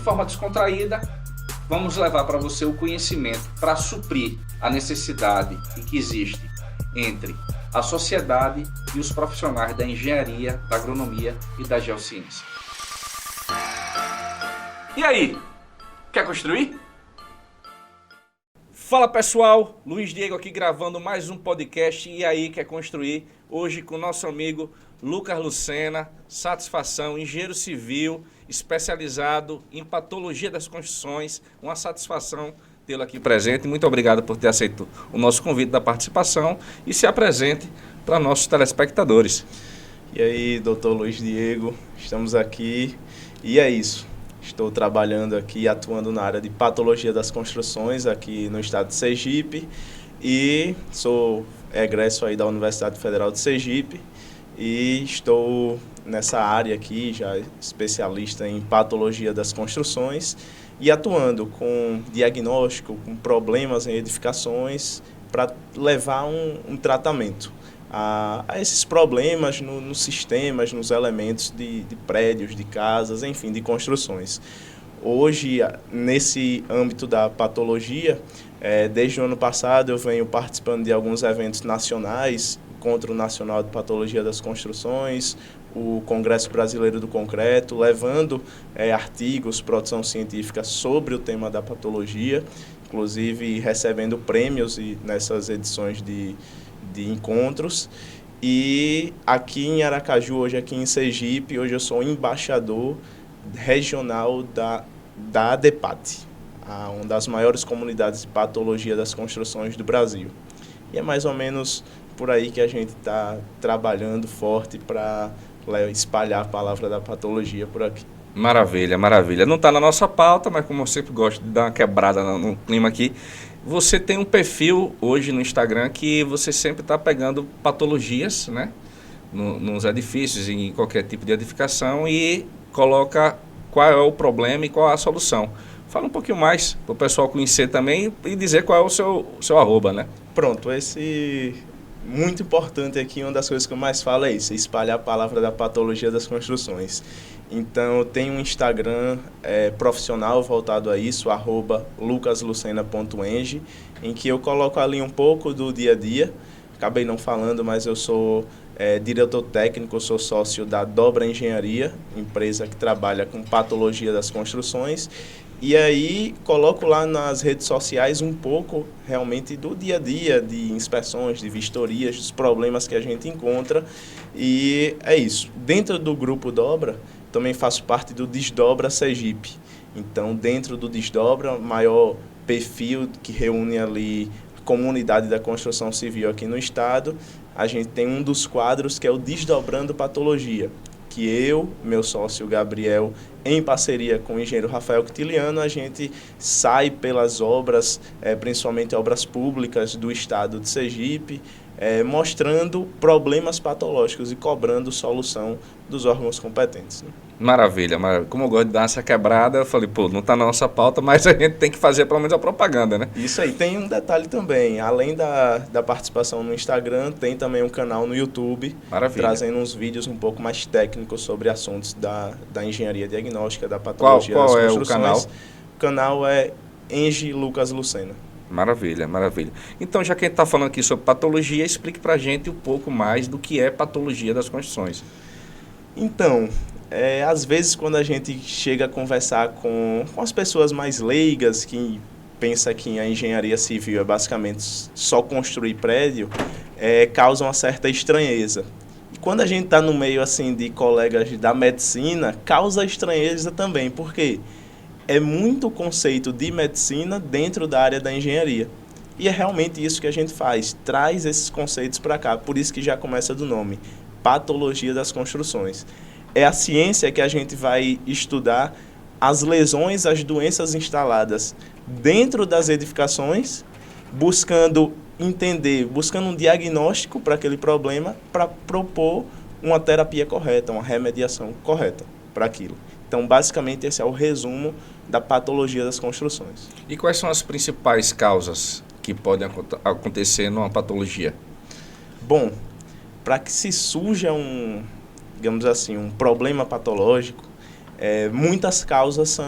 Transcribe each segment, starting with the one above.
forma descontraída, vamos levar para você o conhecimento para suprir a necessidade que existe entre a sociedade e os profissionais da engenharia, da agronomia e da geociência. E aí, quer construir? Fala pessoal, Luiz Diego aqui gravando mais um podcast. E aí, quer construir? Hoje com o nosso amigo Lucas Lucena, satisfação, engenheiro civil, especializado em patologia das construções. Uma satisfação tê-lo aqui presente. Muito obrigado por ter aceito o nosso convite da participação e se apresente para nossos telespectadores. E aí, doutor Luiz Diego, estamos aqui e é isso. Estou trabalhando aqui, atuando na área de patologia das construções aqui no estado de Sergipe e sou egresso aí da Universidade Federal de Sergipe e estou nessa área aqui, já especialista em patologia das construções e atuando com diagnóstico, com problemas em edificações para levar um tratamento a esses problemas nos sistemas, nos elementos de prédios, de casas, enfim, de construções. Hoje, nesse âmbito da patologia, desde o ano passado eu venho participando de alguns eventos nacionais, Encontro Nacional de Patologia das Construções, o Congresso Brasileiro do Concreto, levando artigos, produção científica sobre o tema da patologia, inclusive recebendo prêmios nessas edições de encontros. E aqui em Aracaju, hoje aqui em Sergipe, hoje eu sou embaixador regional da ADEPAT, uma das maiores comunidades de patologia das construções do Brasil. E é mais ou menos por aí que a gente está trabalhando forte para espalhar a palavra da patologia por aqui. Maravilha, maravilha. Não está na nossa pauta, mas como eu sempre gosto de dar uma quebrada no clima aqui, você tem um perfil hoje no Instagram que você sempre está pegando patologias, né, nos edifícios, em qualquer tipo de edificação e coloca qual é o problema e qual é a solução. Fala um pouquinho mais para o pessoal conhecer também e dizer qual é o seu arroba, né? Pronto, muito importante aqui, uma das coisas que eu mais falo é isso, espalhar a palavra da patologia das construções. Então, eu tenho um Instagram profissional voltado a isso, @lucaslucena.eng, em que eu coloco ali um pouco do dia a dia. Acabei não falando, mas eu sou diretor técnico, sou sócio da Dobra Engenharia, empresa que trabalha com patologia das construções. E aí, coloco lá nas redes sociais um pouco, realmente, do dia a dia, de inspeções, de vistorias, dos problemas que a gente encontra. E é isso. Dentro do grupo Dobra, também faço parte do Desdobra Sergipe. Então, dentro do Desdobra, maior perfil que reúne ali a comunidade da construção civil aqui no estado, a gente tem um dos quadros que é o Desdobrando Patologia, que eu, meu sócio Gabriel, em parceria com o engenheiro Rafael Quitiliano, a gente sai pelas obras, principalmente obras públicas do estado de Sergipe, mostrando problemas patológicos e cobrando solução dos órgãos competentes, né? Maravilha, maravilha. Como eu gosto de dar essa quebrada, eu falei, não está na nossa pauta, mas a gente tem que fazer pelo menos a propaganda, né? Isso aí. Tem um detalhe também, além da participação no Instagram, tem também um canal no YouTube, Maravilha, trazendo uns vídeos um pouco mais técnicos sobre assuntos da engenharia diagnóstica, da patologia das construções. Qual é o canal? O canal é Engie Lucas Lucena. Maravilha, maravilha. Então, já que a gente está falando aqui sobre patologia, explique para a gente um pouco mais do que é patologia das construções. Então, às vezes quando a gente chega a conversar com as pessoas mais leigas, que pensa que a engenharia civil é basicamente só construir prédio, causa uma certa estranheza. E quando a gente está no meio assim de colegas da medicina, causa estranheza também, porque é muito conceito de medicina dentro da área da engenharia. E é realmente isso que a gente faz, traz esses conceitos para cá, por isso que já começa do nome, patologia das construções. É a ciência que a gente vai estudar as lesões, as doenças instaladas dentro das edificações, buscando entender, buscando um diagnóstico para aquele problema, para propor uma terapia correta, uma remediação correta para aquilo. Então, basicamente, esse é o resumo da patologia das construções. E quais são as principais causas que podem acontecer numa patologia? Bom, para que se surja digamos assim, um problema patológico, muitas causas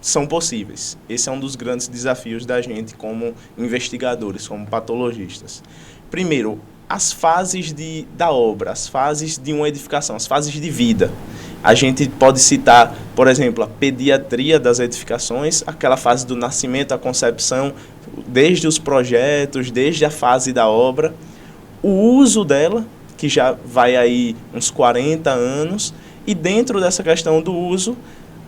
são possíveis. Esse é um dos grandes desafios da gente como investigadores, como patologistas. Primeiro, as fases da obra, as fases de uma edificação, as fases de vida. A gente pode citar, por exemplo, a pediatria das edificações, aquela fase do nascimento, a concepção, desde os projetos, desde a fase da obra, o uso dela, que já vai aí uns 40 anos, e dentro dessa questão do uso,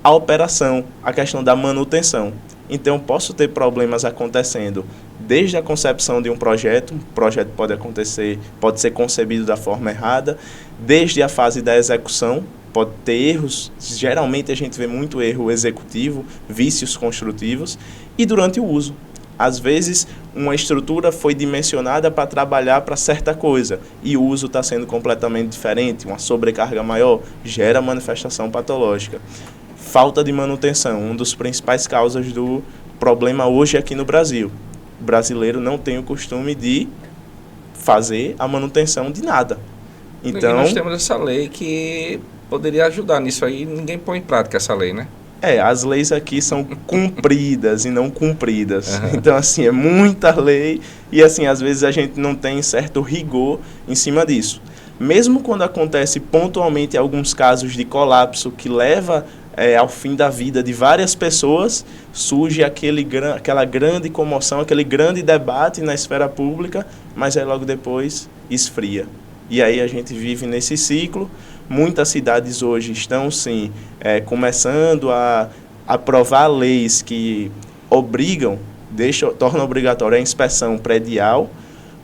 a operação, a questão da manutenção. Então, posso ter problemas acontecendo desde a concepção de um projeto, o projeto pode ser concebido da forma errada, desde a fase da execução, pode ter erros, geralmente a gente vê muito erro executivo, vícios construtivos, e durante o uso. Às vezes, uma estrutura foi dimensionada para trabalhar para certa coisa e o uso está sendo completamente diferente, uma sobrecarga maior, gera manifestação patológica. Falta de manutenção, uma das principais causas do problema hoje aqui no Brasil. O brasileiro não tem o costume de fazer a manutenção de nada. Então, nós temos essa lei que poderia ajudar nisso aí, ninguém põe em prática essa lei, né? As leis aqui são cumpridas e não cumpridas. Uhum. Então, assim, é muita lei e, assim, às vezes a gente não tem certo rigor em cima disso. Mesmo quando acontece pontualmente alguns casos de colapso que leva ao fim da vida de várias pessoas, surge aquela grande comoção, aquele grande debate na esfera pública, mas aí logo depois esfria. E aí a gente vive nesse ciclo. Muitas cidades hoje estão, sim, começando a aprovar leis que tornam obrigatória a inspeção predial,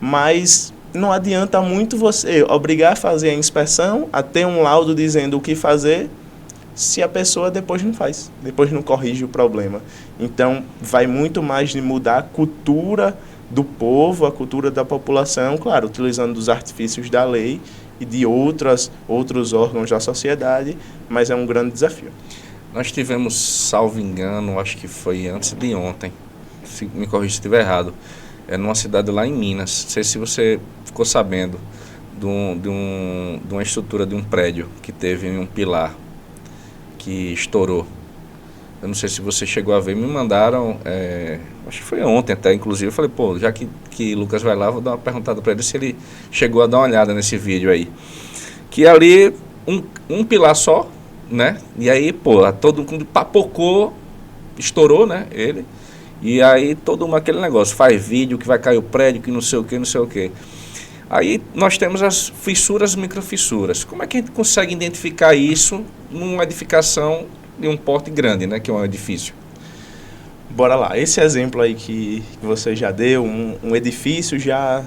mas não adianta muito você obrigar a fazer a inspeção, a ter um laudo dizendo o que fazer, se a pessoa depois não faz, depois não corrige o problema. Então, vai muito mais de mudar a cultura do povo, a cultura da população, claro, utilizando os artifícios da lei e de outros órgãos da sociedade, mas é um grande desafio. Nós tivemos, salvo engano, acho que foi antes de ontem, me corrija se estiver errado, numa cidade lá em Minas, não sei se você ficou sabendo, de uma estrutura de um prédio que teve um pilar que estourou. Eu não sei se você chegou a ver, me mandaram, acho que foi ontem até, inclusive, eu falei, já que Lucas vai lá, vou dar uma perguntada para ele se ele chegou a dar uma olhada nesse vídeo aí. Que ali, um pilar só, né? E aí, todo mundo papocou, estourou, né? Ele. E aí, aquele negócio, faz vídeo que vai cair o prédio, que não sei o que, não sei o que. Aí, nós temos as fissuras, microfissuras. Como é que a gente consegue identificar isso numa edificação de um porte grande, né, que é um edifício? Bora lá. Esse exemplo aí que você já deu, um edifício já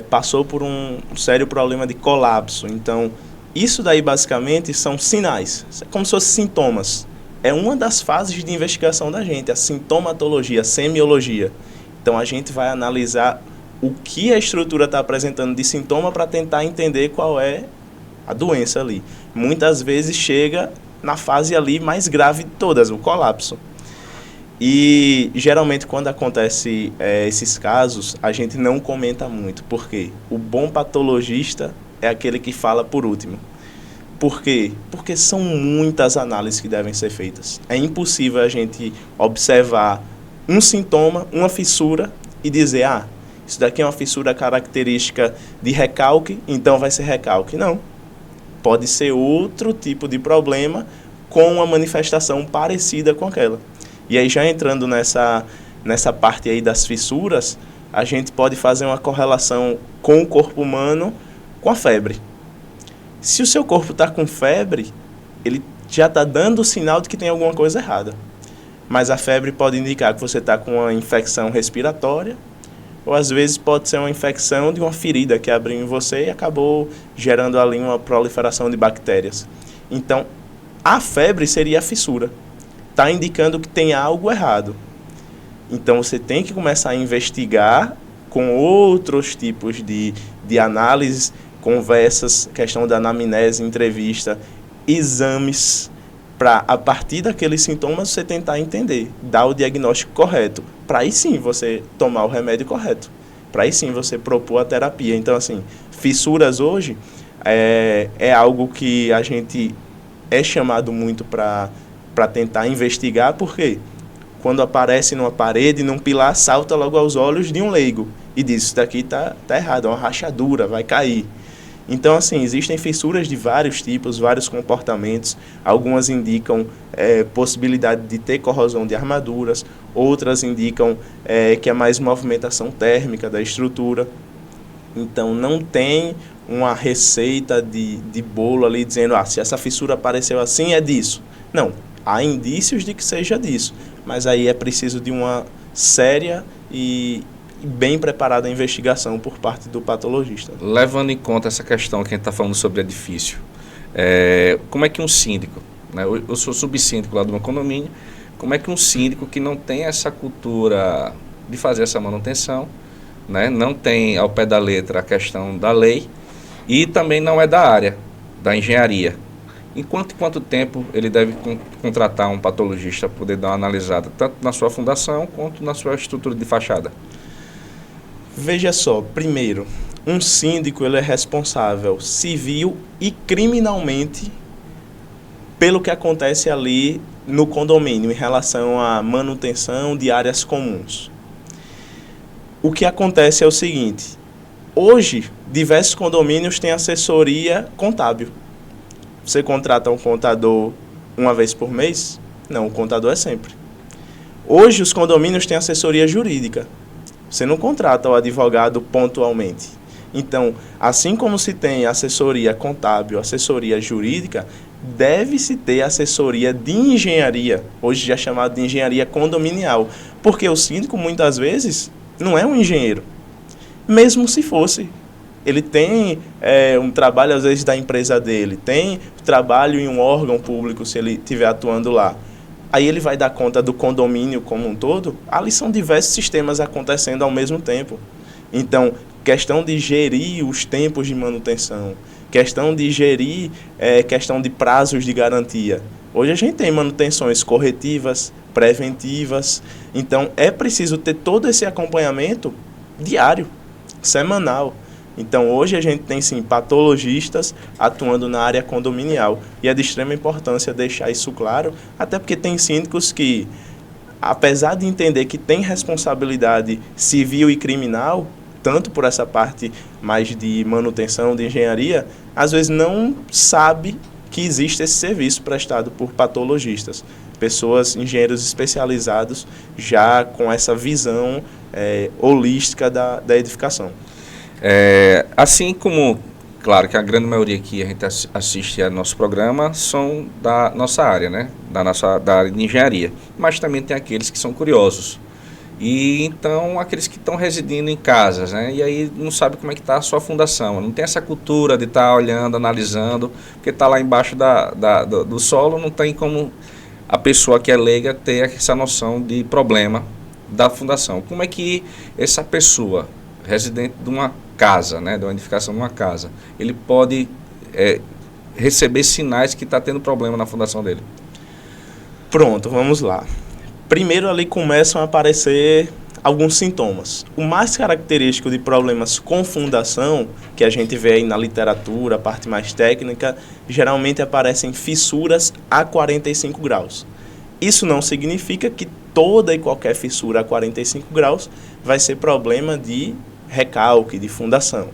passou por um sério problema de colapso. Então, isso daí basicamente são sinais, como se fossem sintomas. É uma das fases de investigação da gente, a sintomatologia, a semiologia. Então, a gente vai analisar o que a estrutura está apresentando de sintoma para tentar entender qual é a doença ali. Muitas vezes chega na fase ali mais grave de todas, o colapso. E geralmente quando acontece esses casos, a gente não comenta muito. Por quê? O bom patologista é aquele que fala por último. Por quê? Porque são muitas análises que devem ser feitas. É impossível a gente observar um sintoma, uma fissura e dizer, isso daqui é uma fissura característica de recalque, então vai ser recalque. Não. Pode ser outro tipo de problema com uma manifestação parecida com aquela. E aí, já entrando nessa parte aí das fissuras, a gente pode fazer uma correlação com o corpo humano com a febre. Se o seu corpo está com febre, ele já está dando o sinal de que tem alguma coisa errada. Mas a febre pode indicar que você está com uma infecção respiratória, ou às vezes pode ser uma infecção de uma ferida que abriu em você e acabou gerando ali uma proliferação de bactérias. Então, a febre seria a fissura. Está indicando que tem algo errado. Então, você tem que começar a investigar com outros tipos de análises, conversas, questão da anamnese, entrevista, exames, para, a partir daqueles sintomas, você tentar entender, dar o diagnóstico correto, para aí sim você tomar o remédio correto, para aí sim você propor a terapia. Então, assim, fissuras hoje é algo que a gente é chamado muito para tentar investigar, porque quando aparece numa parede, num pilar, salta logo aos olhos de um leigo e diz, isso daqui tá errado, é uma rachadura, vai cair. Então, assim, existem fissuras de vários tipos, vários comportamentos. Algumas indicam possibilidade de ter corrosão de armaduras, outras indicam que é mais movimentação térmica da estrutura. Então, não tem uma receita de bolo ali dizendo, se essa fissura apareceu assim, é disso. Não, há indícios de que seja disso, mas aí é preciso de uma séria e bem preparada investigação por parte do patologista. Levando em conta essa questão que a gente está falando sobre edifício, como é que um síndico, né, eu sou subsíndico lá do meu condomínio, como é que um síndico que não tem essa cultura de fazer essa manutenção, né, não tem ao pé da letra a questão da lei e também não é da área da engenharia, em quanto tempo ele deve contratar um patologista para poder dar uma analisada, tanto na sua fundação quanto na sua estrutura de fachada? Veja só, primeiro, um síndico ele é responsável civil e criminalmente pelo que acontece ali no condomínio em relação à manutenção de áreas comuns. O que acontece é o seguinte, hoje diversos condomínios têm assessoria contábil. Você contrata um contador uma vez por mês? Não, o contador é sempre. Hoje os condomínios têm assessoria jurídica. Você não contrata o advogado pontualmente. Então, assim como se tem assessoria contábil, assessoria jurídica, deve-se ter assessoria de engenharia, hoje já chamado de engenharia condominial, porque o síndico, muitas vezes, não é um engenheiro. Mesmo se fosse. Ele tem um trabalho, às vezes, da empresa dele, tem trabalho em um órgão público, se ele estiver atuando lá. Aí ele vai dar conta do condomínio como um todo. Ali são diversos sistemas acontecendo ao mesmo tempo. Então, questão de gerir os tempos de manutenção, questão de gerir questão de prazos de garantia. Hoje a gente tem manutenções corretivas, preventivas. Então, é preciso ter todo esse acompanhamento diário, semanal. Então, hoje a gente tem, sim, patologistas atuando na área condominial. E é de extrema importância deixar isso claro, até porque tem síndicos que, apesar de entender que tem responsabilidade civil e criminal, tanto por essa parte mais de manutenção, de engenharia, às vezes não sabe que existe esse serviço prestado por patologistas. Pessoas, engenheiros especializados, já com essa visão holística da edificação. Assim como, claro que a grande maioria que a gente assiste ao nosso programa são da nossa área, né? Da área de engenharia, mas também tem aqueles que são curiosos. E então aqueles que estão residindo em casas, né? E aí não sabe como é que está a sua fundação, não tem essa cultura de estar olhando, analisando, porque está lá embaixo do solo, não tem como a pessoa que é leiga ter essa noção de problema da fundação. Como é que essa pessoa, residente de uma casa, né, de uma edificação de uma casa, ele pode receber sinais que está tendo problema na fundação dele? Pronto, vamos lá. Primeiro ali começam a aparecer alguns sintomas. O mais característico de problemas com fundação, que a gente vê aí na literatura, a parte mais técnica, geralmente aparecem fissuras a 45 graus. Isso não significa que toda e qualquer fissura a 45 graus vai ser problema de recalque, de fundação.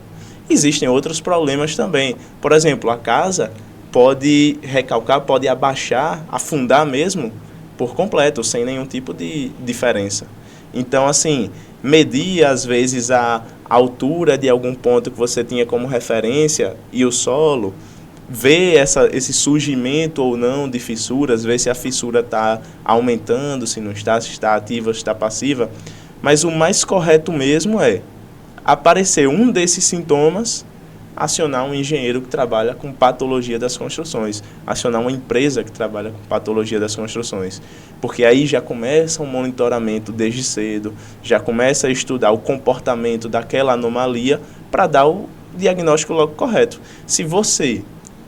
Existem outros problemas também. Por exemplo, a casa pode recalcar, pode abaixar, afundar mesmo por completo, sem nenhum tipo de diferença. Então, assim, medir às vezes a altura de algum ponto que você tinha como referência e o solo, ver esse surgimento ou não de fissuras, ver se a fissura está aumentando, se não está, se está ativa, se está passiva. Mas o mais correto mesmo é aparecer um desses sintomas, acionar um engenheiro que trabalha com patologia das construções, acionar uma empresa que trabalha com patologia das construções, porque aí já começa um monitoramento desde cedo, já começa a estudar o comportamento daquela anomalia para dar o diagnóstico logo correto. Se você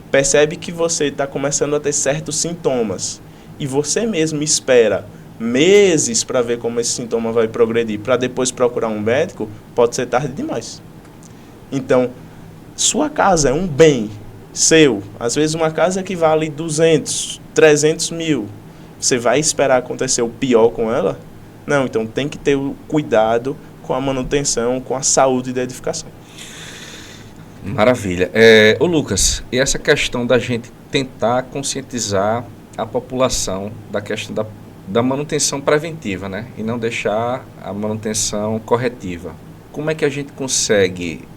percebe que você está começando a ter certos sintomas e você mesmo espera meses para ver como esse sintoma vai progredir, para depois procurar um médico, pode ser tarde demais. Então, sua casa é um bem. seu. Às vezes uma casa que vale 200, 300 mil. Você vai esperar acontecer o pior com ela? Não, então tem que ter o cuidado com a manutenção, com a saúde da edificação. Maravilha. Ô Lucas, e essa questão da gente tentar conscientizar a população da questão da manutenção preventiva, né? E não deixar a manutenção corretiva. Como é que a gente consegue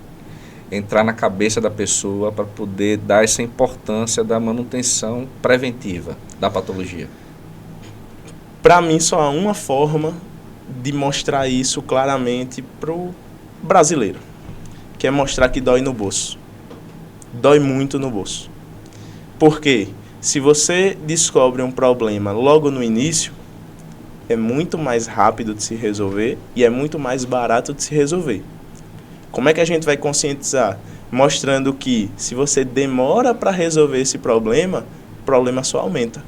entrar na cabeça da pessoa para poder dar essa importância da manutenção preventiva da patologia? Para mim, só há uma forma de mostrar isso claramente para o brasileiro, que é mostrar que dói no bolso. Dói muito no bolso. Por quê? Se você descobre um problema logo no início, é muito mais rápido de se resolver e é muito mais barato de se resolver. Como é que a gente vai conscientizar? Mostrando que se você demora para resolver esse problema, o problema só aumenta.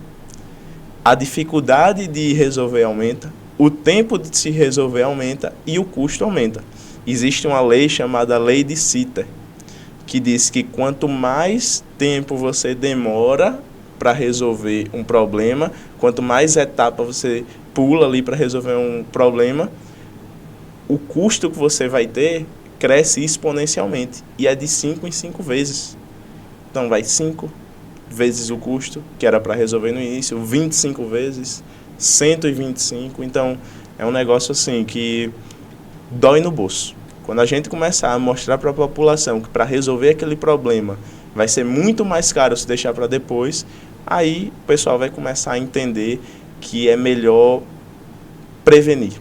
A dificuldade de resolver aumenta, o tempo de se resolver aumenta e o custo aumenta. Existe uma lei chamada Lei de Sitter, que diz que quanto mais tempo você demora para resolver um problema, quanto mais etapa você pula ali para resolver um problema, o custo que você vai ter cresce exponencialmente e é de 5 em 5 vezes. Então vai 5 vezes o custo, que era para resolver no início, 25 vezes, 125. Então é um negócio assim que dói no bolso. Quando a gente começar a mostrar para a população que para resolver aquele problema vai ser muito mais caro se deixar para depois, aí o pessoal vai começar a entender que é melhor prevenir,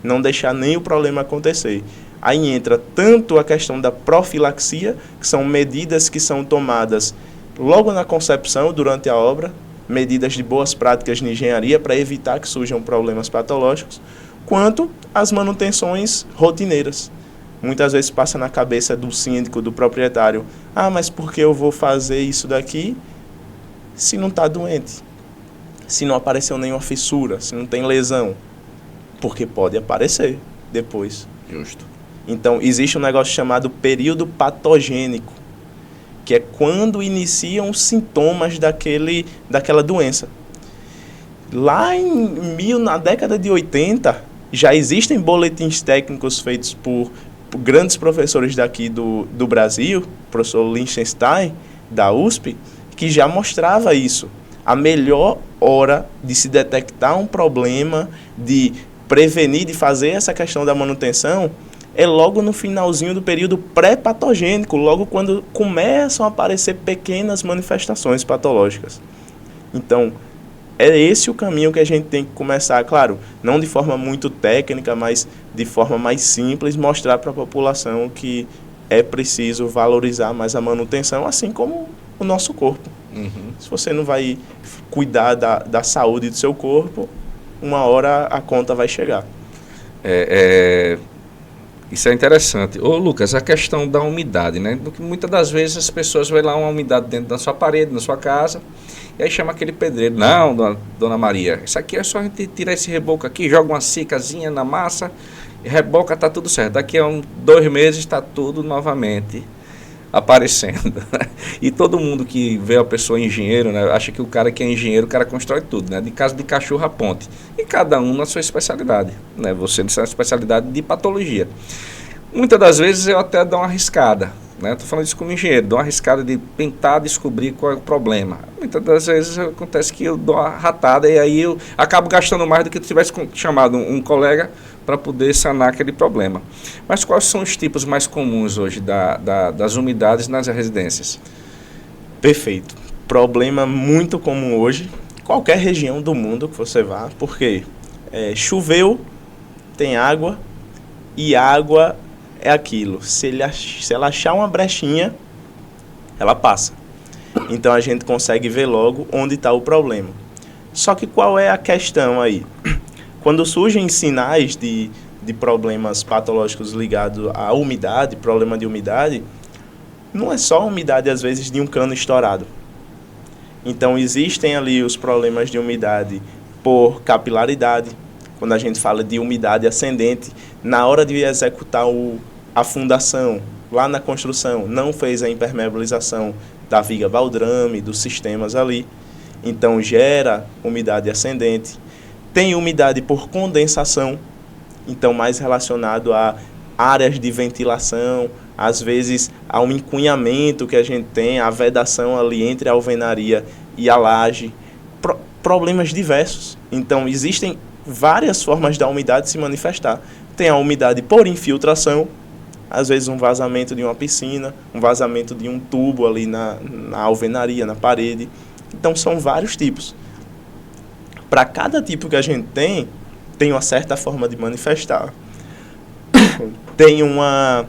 não deixar nem o problema acontecer. Aí entra tanto a questão da profilaxia, que são medidas que são tomadas logo na concepção, durante a obra, medidas de boas práticas de engenharia para evitar que surjam problemas patológicos, quanto as manutenções rotineiras. Muitas vezes passa na cabeça do síndico, do proprietário, mas por que eu vou fazer isso daqui se não está doente? Se não apareceu nenhuma fissura, se não tem lesão? Porque pode aparecer depois. Justo. Então, existe um negócio chamado período patogênico, que é quando iniciam os sintomas daquela doença. Lá na década de 80, já existem boletins técnicos feitos por grandes professores daqui do Brasil, o professor Lichtenstein, da USP, que já mostrava isso. A melhor hora de se detectar um problema, de prevenir, de fazer essa questão da manutenção, é logo no finalzinho do período pré-patogênico, logo quando começam a aparecer pequenas manifestações patológicas. Então, é esse o caminho que a gente tem que começar, claro, não de forma muito técnica, mas de forma mais simples, mostrar para a população que é preciso valorizar mais a manutenção, assim como o nosso corpo. Uhum. Se você não vai cuidar da saúde do seu corpo, uma hora a conta vai chegar. Isso é interessante. Ô Lucas, a questão da umidade, né? Muitas das vezes as pessoas veem lá uma umidade dentro da sua parede, na sua casa, e aí chama aquele pedreiro. Não, dona Maria, isso aqui é só a gente tirar esse reboco aqui, joga uma cicazinha na massa, e reboca, tá tudo certo. Daqui a 2 meses está tudo novamente aparecendo. E todo mundo que vê a pessoa engenheiro, né, acha que o cara que é engenheiro, o cara constrói tudo, né? De casa de cachorro a ponte. E cada um na sua especialidade, né? Você na sua especialidade de patologia. Muitas das vezes eu até dou uma arriscada, né? Estou falando isso como engenheiro, dou uma arriscada de tentar descobrir qual é o problema. Muitas das vezes acontece que eu dou uma ratada e aí eu acabo gastando mais do que se tivesse chamado um colega para poder sanar aquele problema. Mas quais são os tipos mais comuns hoje das umidades nas residências? Perfeito. Problema muito comum hoje, qualquer região do mundo que você vá, porque choveu, tem água, e água é aquilo. Se ela achar uma brechinha, ela passa. Então a gente consegue ver logo onde está o problema. Só que qual é a questão aí? Quando surgem sinais de problemas patológicos ligados à umidade, problema de umidade, não é só a umidade, às vezes, de um cano estourado. Então, existem ali os problemas de umidade por capilaridade. Quando a gente fala de umidade ascendente, na hora de executar a fundação, lá na construção não fez a impermeabilização da viga baldrame, dos sistemas ali, então gera umidade ascendente. Tem umidade por condensação, então mais relacionado a áreas de ventilação, às vezes a um encunhamento que a gente tem, a vedação ali entre a alvenaria e a laje, problemas diversos. Então existem várias formas da umidade se manifestar. Tem a umidade por infiltração, às vezes um vazamento de uma piscina, um vazamento de um tubo ali na alvenaria, na parede. Então são vários tipos. Para cada tipo que a gente tem uma certa forma de manifestar. Tem uma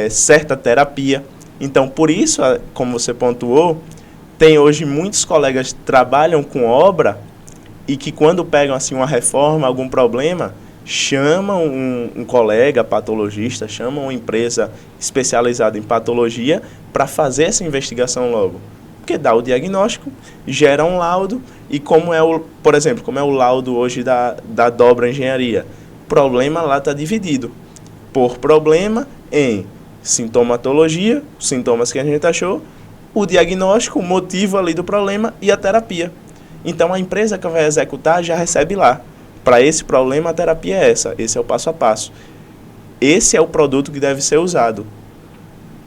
certa terapia. Então, por isso, como você pontuou, tem hoje muitos colegas que trabalham com obra e que quando pegam assim uma reforma, algum problema, chamam um colega patologista, chamam uma empresa especializada em patologia para fazer essa investigação logo. Porque dá o diagnóstico, gera um laudo e por exemplo, como é o laudo hoje da Dobra Engenharia, o problema lá está dividido por problema em sintomatologia, os sintomas que a gente achou, o diagnóstico, o motivo ali do problema e a terapia. Então, a empresa que vai executar já recebe lá. Para esse problema, a terapia é essa. Esse é o passo a passo. Esse é o produto que deve ser usado.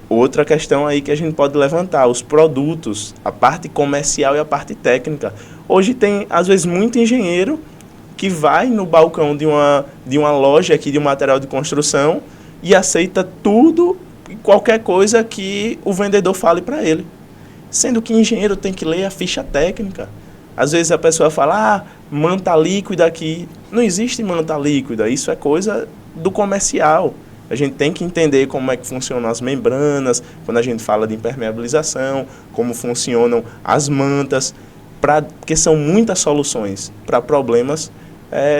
Outra questão aí que a gente pode levantar, os produtos, a parte comercial e a parte técnica. Hoje tem, às vezes, muito engenheiro que vai no balcão de uma loja aqui de um material de construção e aceita tudo e qualquer coisa que o vendedor fale para ele. Sendo que engenheiro tem que ler a ficha técnica. Às vezes a pessoa fala, manta líquida aqui. Não existe manta líquida, isso é coisa do comercial. A gente tem que entender como é que funcionam as membranas, quando a gente fala de impermeabilização, como funcionam as mantas, porque são muitas soluções para problemas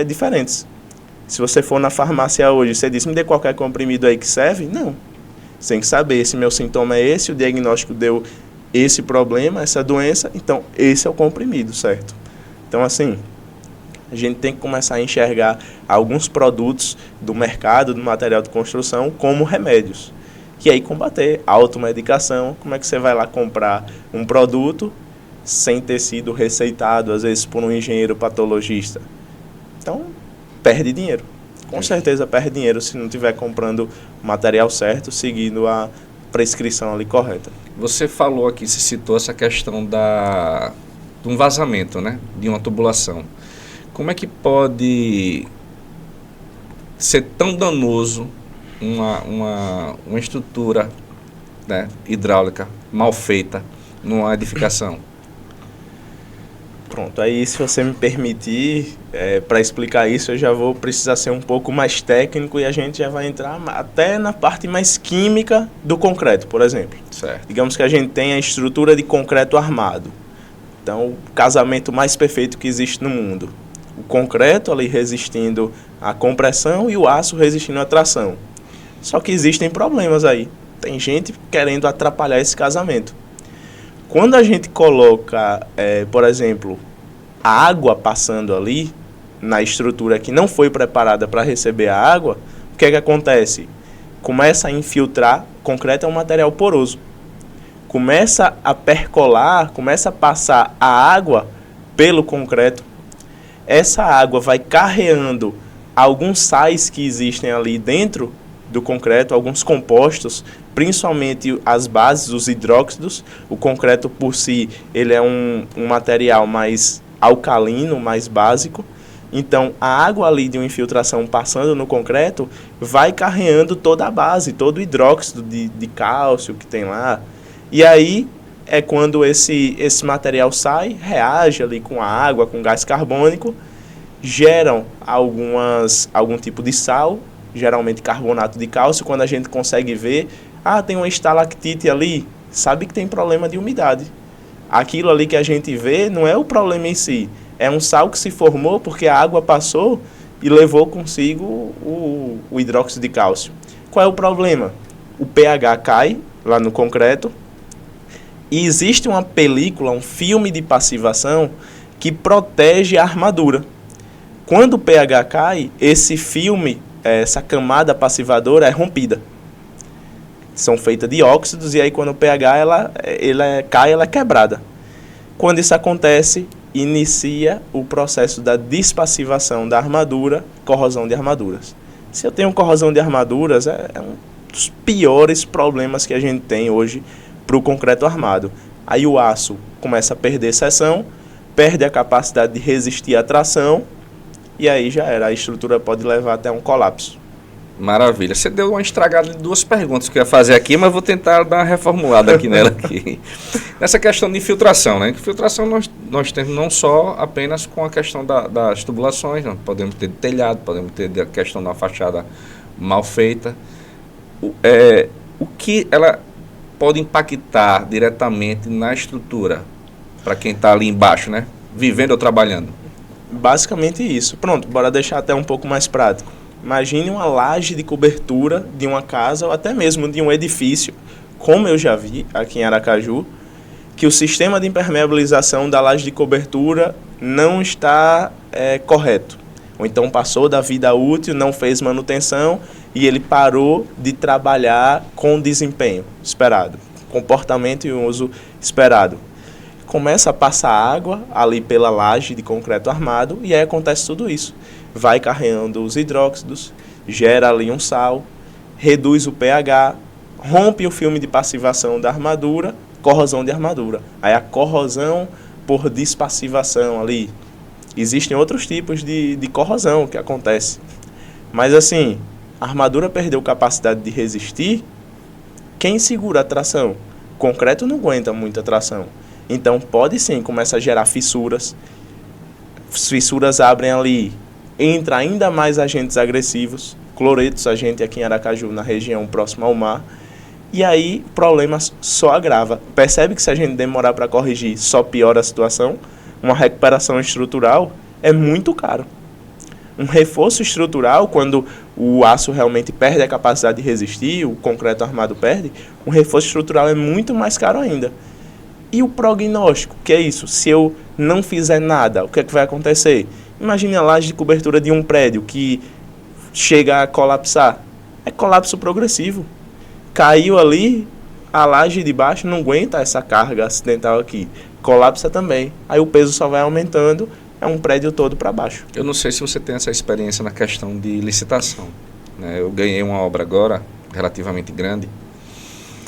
diferentes. Se você for na farmácia hoje, você diz, me dê qualquer comprimido aí que serve? Não. Você tem que saber se meu sintoma é esse, o diagnóstico deu esse problema, essa doença, então esse é o comprimido, certo? Então, assim, a gente tem que começar a enxergar alguns produtos do mercado, do material de construção, como remédios. E aí combater a automedicação. Como é que você vai lá comprar um produto sem ter sido receitado, às vezes, por um engenheiro patologista? Então, perde dinheiro. Com certeza perde dinheiro se não estiver comprando o material certo, seguindo a prescrição ali correta. Você falou aqui, você citou essa questão de um vazamento, né? De uma tubulação. Como é que pode ser tão danoso uma estrutura, né, hidráulica mal feita numa edificação? Pronto, aí se você me permitir, para explicar isso, eu já vou precisar ser um pouco mais técnico e a gente já vai entrar até na parte mais química do concreto, por exemplo. Certo. Digamos que a gente tem a estrutura de concreto armado. Então, o casamento mais perfeito que existe no mundo. O concreto ali resistindo à compressão e o aço resistindo à tração. Só que existem problemas aí. Tem gente querendo atrapalhar esse casamento. Quando a gente coloca, por exemplo, a água passando ali, na estrutura que não foi preparada para receber a água, o que é que acontece? Começa a infiltrar, concreto é um material poroso. Começa a percolar, começa a passar a água pelo concreto. Essa água vai carreando alguns sais que existem ali dentro do concreto, alguns compostos, principalmente as bases, os hidróxidos. O concreto por si, ele é um material mais alcalino, mais básico. Então, a água ali de uma infiltração passando no concreto vai carregando toda a base, todo o hidróxido de cálcio que tem lá. E aí é quando esse material sai, reage ali com a água, com gás carbônico, geram algum tipo de sal, geralmente carbonato de cálcio. Quando a gente consegue ver, tem uma estalactite ali, sabe que tem problema de umidade. Aquilo ali que a gente vê não é o problema em si, é um sal que se formou porque a água passou e levou consigo o hidróxido de cálcio. Qual é o problema? O pH cai lá no concreto e existe uma película, um filme de passivação que protege a armadura. Quando o pH cai, esse filme, essa camada passivadora é rompida. são feitas de óxidos, e aí quando o pH cai, ela é quebrada. Quando isso acontece, inicia o processo da despassivação da armadura, corrosão de armaduras. Se eu tenho corrosão de armaduras, é um dos piores problemas que a gente tem hoje para o concreto armado. Aí o aço começa a perder seção, perde a capacidade de resistir à tração, e aí já era, a estrutura pode levar até um colapso. Maravilha. Você deu uma estragada de 2 perguntas que eu ia fazer aqui, mas vou tentar dar uma reformulada aqui nela. Nessa questão de infiltração, né? Infiltração nós temos não só apenas com a questão das tubulações, não. Podemos ter de telhado, podemos ter a questão da fachada mal feita. O que ela pode impactar diretamente na estrutura, para quem está ali embaixo, né? Vivendo ou trabalhando? Basicamente isso. Pronto, bora deixar até um pouco mais prático. Imagine uma laje de cobertura de uma casa ou até mesmo de um edifício, como eu já vi aqui em Aracaju, que o sistema de impermeabilização da laje de cobertura não está correto. Ou então passou da vida útil, não fez manutenção e ele parou de trabalhar com o desempenho esperado, comportamento e uso esperado. Começa a passar água ali pela laje de concreto armado e aí acontece tudo isso. Vai carregando os hidróxidos, gera ali um sal, reduz o pH, rompe o filme de passivação da armadura, corrosão de armadura. Aí a corrosão por despassivação ali. Existem outros tipos de corrosão que acontece. Mas assim, a armadura perdeu capacidade de resistir, quem segura a tração? O concreto não aguenta muita tração. Então pode sim começar a gerar fissuras. As fissuras abrem ali, entra ainda mais agentes agressivos, cloretos, agente aqui em Aracaju, na região próxima ao mar, e aí o problema só agrava. Percebe que se a gente demorar para corrigir, só piora a situação? Uma recuperação estrutural é muito caro. Um reforço estrutural, quando o aço realmente perde a capacidade de resistir, o concreto armado perde, um reforço estrutural é muito mais caro ainda. E o prognóstico, que é isso? Se eu não fizer nada, o que é que vai acontecer? Imagine a laje de cobertura de um prédio que chega a colapsar. É colapso progressivo. Caiu ali, a laje de baixo não aguenta essa carga acidental aqui. Colapsa também. Aí o peso só vai aumentando, é um prédio todo para baixo. Eu não sei se você tem essa experiência na questão de licitação, né? Eu ganhei uma obra agora, relativamente grande,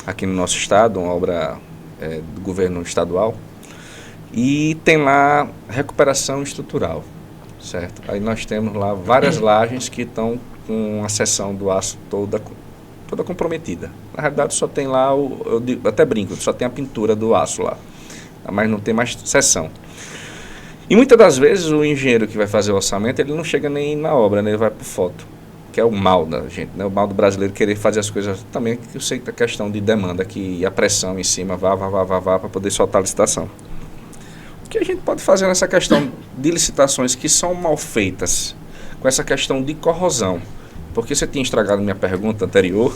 aqui no nosso estado, uma obra do governo estadual, e tem lá recuperação estrutural. Certo? Aí nós temos lá várias lajes que estão com a seção do aço toda comprometida. Na realidade só tem lá, eu até brinco, só tem a pintura do aço lá, mas não tem mais seção. E muitas das vezes o engenheiro que vai fazer o orçamento, ele não chega nem na obra, né? Ele vai por foto, que é o mal da gente, né? O mal do brasileiro querer fazer as coisas também, que eu sei que a questão de demanda, que a pressão em cima vá para poder soltar a licitação. O que a gente pode fazer nessa questão de licitações que são mal feitas, com essa questão de corrosão? Porque você tinha estragado minha pergunta anterior,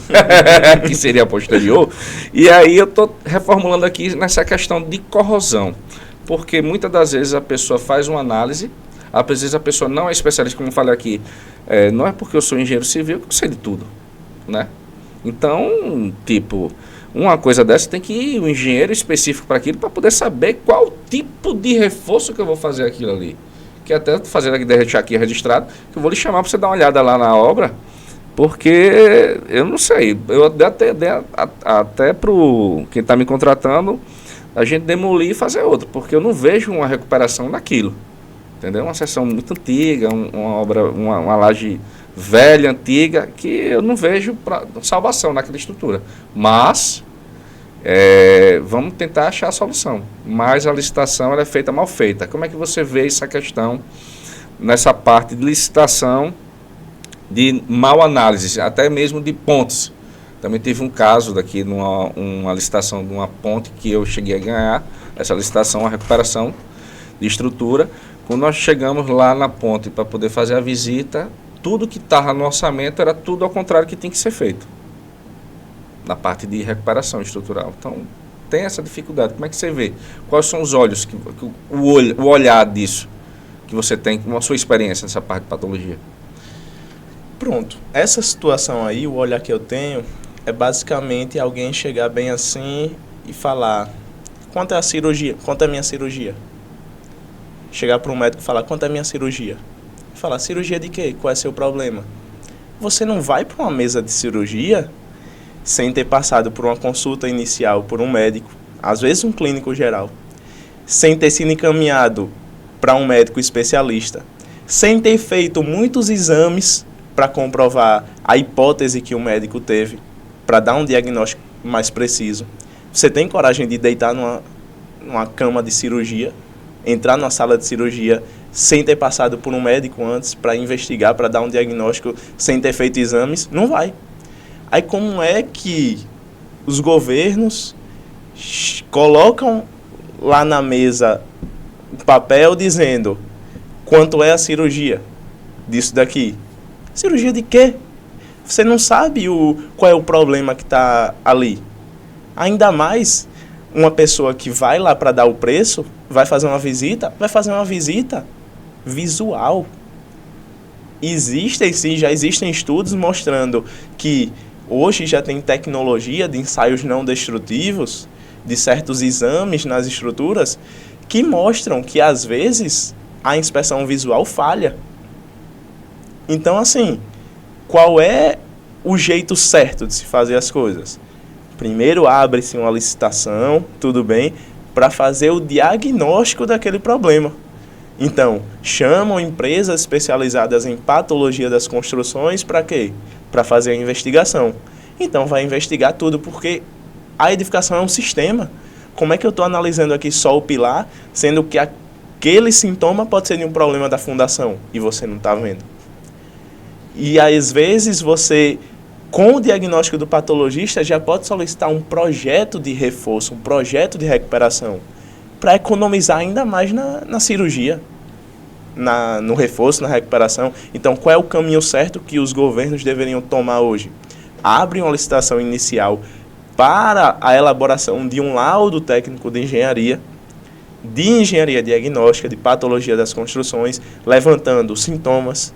que seria a posterior, e aí eu estou reformulando aqui nessa questão de corrosão. Porque muitas das vezes a pessoa faz uma análise, às vezes a pessoa não é especialista, como eu falei aqui, não é porque eu sou engenheiro civil que eu sei de tudo, né? Então, tipo, uma coisa dessa tem que ir um engenheiro específico para aquilo, para poder saber qual tipo de reforço que eu vou fazer aquilo ali. Que até estou fazendo aqui, deixar aqui registrado, que eu vou lhe chamar para você dar uma olhada lá na obra, porque eu não sei, eu até para quem está me contratando, a gente demolir e fazer outra, porque eu não vejo uma recuperação daquilo. Entendeu? Uma seção muito antiga, uma obra, uma laje velha, antiga, que eu não vejo salvação naquela estrutura. Mas vamos tentar achar a solução. Mas a licitação ela é feita mal feita. Como é que você vê essa questão nessa parte de licitação de mal análise, até mesmo de pontes? Também teve um caso daqui, uma licitação de uma ponte que eu cheguei a ganhar, essa licitação, a recuperação de estrutura. Quando nós chegamos lá na ponte para poder fazer a visita, tudo que estava no orçamento era tudo ao contrário que tem que ser feito, na parte de recuperação estrutural. Então, tem essa dificuldade. Como é que você vê? Quais são os olhos, o olhar disso que você tem, com a sua experiência nessa parte de patologia? Pronto. Essa situação aí, o olhar que eu tenho, é basicamente alguém chegar bem assim e falar: quanto é a cirurgia? Quanto é a minha cirurgia? Chegar para um médico e falar: quanto é a minha cirurgia? Falar: cirurgia de quê? Qual é seu problema? Você não vai para uma mesa de cirurgia sem ter passado por uma consulta inicial por um médico, às vezes um clínico geral, sem ter sido encaminhado para um médico especialista, sem ter feito muitos exames para comprovar a hipótese que o médico teve, para dar um diagnóstico mais preciso. Você tem coragem de deitar numa cama de cirurgia, entrar numa sala de cirurgia sem ter passado por um médico antes para investigar, para dar um diagnóstico, sem ter feito exames? Não vai. Aí como é que os governos colocam lá na mesa um papel dizendo quanto é a cirurgia disso daqui? Cirurgia de quê? Você não sabe qual é o problema que está ali. Ainda mais uma pessoa que vai lá para dar o preço, vai fazer uma visita visual. Já existem estudos mostrando que hoje já tem tecnologia de ensaios não destrutivos, de certos exames nas estruturas, que mostram que, às vezes, a inspeção visual falha. Então, assim, qual é o jeito certo de se fazer as coisas? Primeiro abre-se uma licitação, tudo bem, para fazer o diagnóstico daquele problema. Então, chamam empresas especializadas em patologia das construções para quê? Para fazer a investigação. Então, vai investigar tudo, porque a edificação é um sistema. Como é que eu estou analisando aqui só o pilar, sendo que aquele sintoma pode ser de um problema da fundação e você não está vendo? E, às vezes, você, com o diagnóstico do patologista, já pode solicitar um projeto de reforço, um projeto de recuperação, para economizar ainda mais na cirurgia, no reforço, na recuperação. Então, qual é o caminho certo que os governos deveriam tomar hoje? Abre uma licitação inicial para a elaboração de um laudo técnico de engenharia diagnóstica, de patologia das construções, levantando sintomas,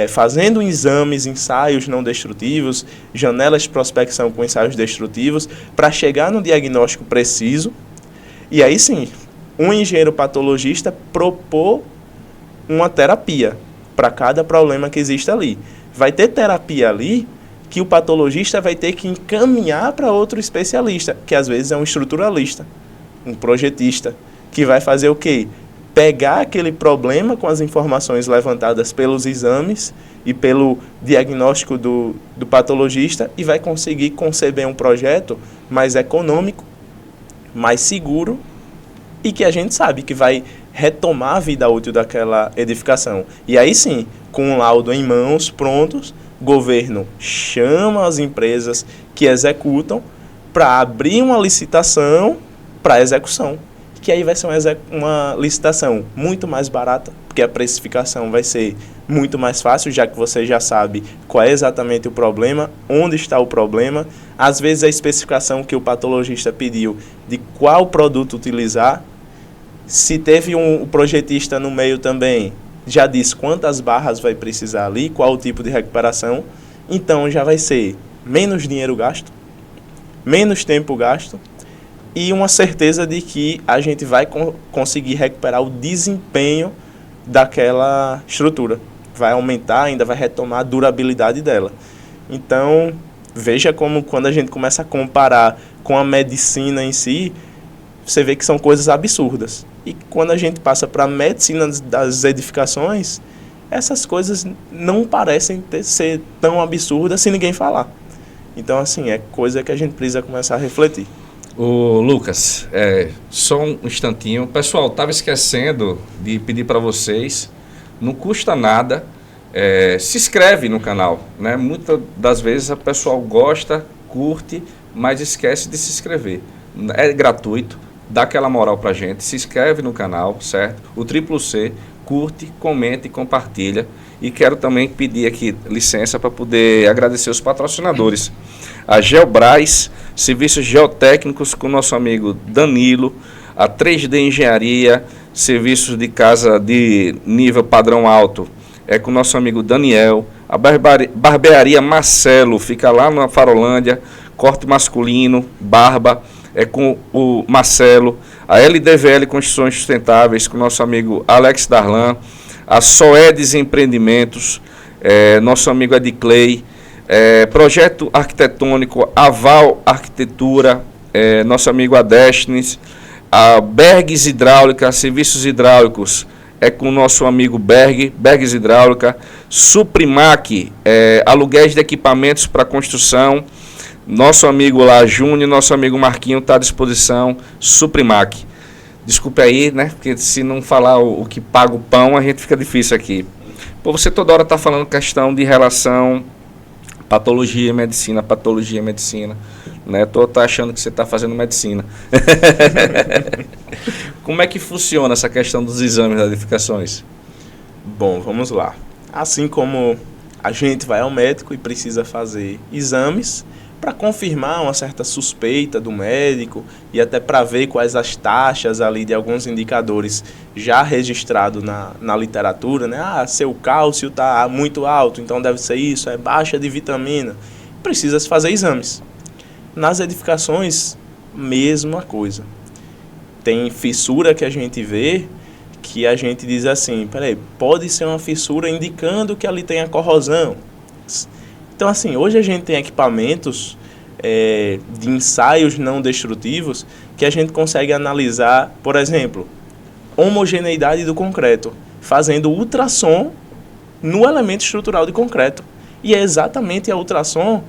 fazendo exames, ensaios não destrutivos, janelas de prospecção com ensaios destrutivos, para chegar no diagnóstico preciso. E aí sim, um engenheiro patologista propor uma terapia para cada problema que existe ali. Vai ter terapia ali que o patologista vai ter que encaminhar para outro especialista, que às vezes é um estruturalista, um projetista, que vai fazer o quê? Pegar aquele problema com as informações levantadas pelos exames e pelo diagnóstico do patologista e vai conseguir conceber um projeto mais econômico, mais seguro e que a gente sabe que vai retomar a vida útil daquela edificação. E aí sim, com um laudo em mãos, prontos, o governo chama as empresas que executam para abrir uma licitação para execução. Que aí vai ser uma licitação muito mais barata, porque a precificação vai ser muito mais fácil, já que você já sabe qual é exatamente o problema, onde está o problema. Às vezes a especificação que o patologista pediu de qual produto utilizar, se teve um projetista no meio também, já diz quantas barras vai precisar ali, qual o tipo de recuperação, então já vai ser menos dinheiro gasto, menos tempo gasto, e uma certeza de que a gente vai conseguir recuperar o desempenho daquela estrutura. Vai aumentar, ainda vai retomar a durabilidade dela. Então, veja como quando a gente começa a comparar com a medicina em si, você vê que são coisas absurdas. E quando a gente passa para a medicina das edificações, essas coisas não parecem ser tão absurdas se ninguém falar. Então, assim, é coisa que a gente precisa começar a refletir. Ô Lucas, só um instantinho. Pessoal, estava esquecendo de pedir para vocês, não custa nada, se inscreve no canal, né? Muitas das vezes a pessoal gosta, curte, mas esquece de se inscrever. É gratuito, dá aquela moral pra gente, se inscreve no canal, certo? O CCC, curte, comenta e compartilha. E quero também pedir aqui licença para poder agradecer os patrocinadores. A Geobras, serviços geotécnicos com o nosso amigo Danilo, a 3D Engenharia, serviços de casa de nível padrão alto, é com o nosso amigo Daniel. A barbearia Marcelo, fica lá na Farolândia, corte masculino, barba, é com o Marcelo. A LDVL Construções Sustentáveis, com o nosso amigo Alex Darlan. A Soedes Empreendimentos, nosso amigo Edclay. Projeto Arquitetônico Aval Arquitetura, nosso amigo Adestines. A Bergs Hidráulica, Serviços Hidráulicos, é com o nosso amigo Bergs Hidráulica. Suprimac, aluguéis de equipamentos para construção, nosso amigo lá, Júnior, nosso amigo Marquinho está à disposição. Suprimac. Desculpe aí, né? Porque se não falar o que paga o pão, a gente fica difícil aqui. Pô, você toda hora está falando questão de relação patologia e medicina, né? Tô achando que você está fazendo medicina. Como é que funciona essa questão dos exames das edificações? Bom, vamos lá. Assim como a gente vai ao médico e precisa fazer exames para confirmar uma certa suspeita do médico e até para ver quais as taxas ali de alguns indicadores já registrados na literatura, né? Seu cálcio está muito alto, então deve ser isso, é baixa de vitamina. Precisa se fazer exames. Nas edificações, mesma coisa. Tem fissura que a gente vê que a gente diz assim, peraí, pode ser uma fissura indicando que ali tem a corrosão. Então, assim, hoje a gente tem equipamentos de ensaios não destrutivos que a gente consegue analisar, por exemplo, homogeneidade do concreto, fazendo ultrassom no elemento estrutural de concreto. E é exatamente a ultrassom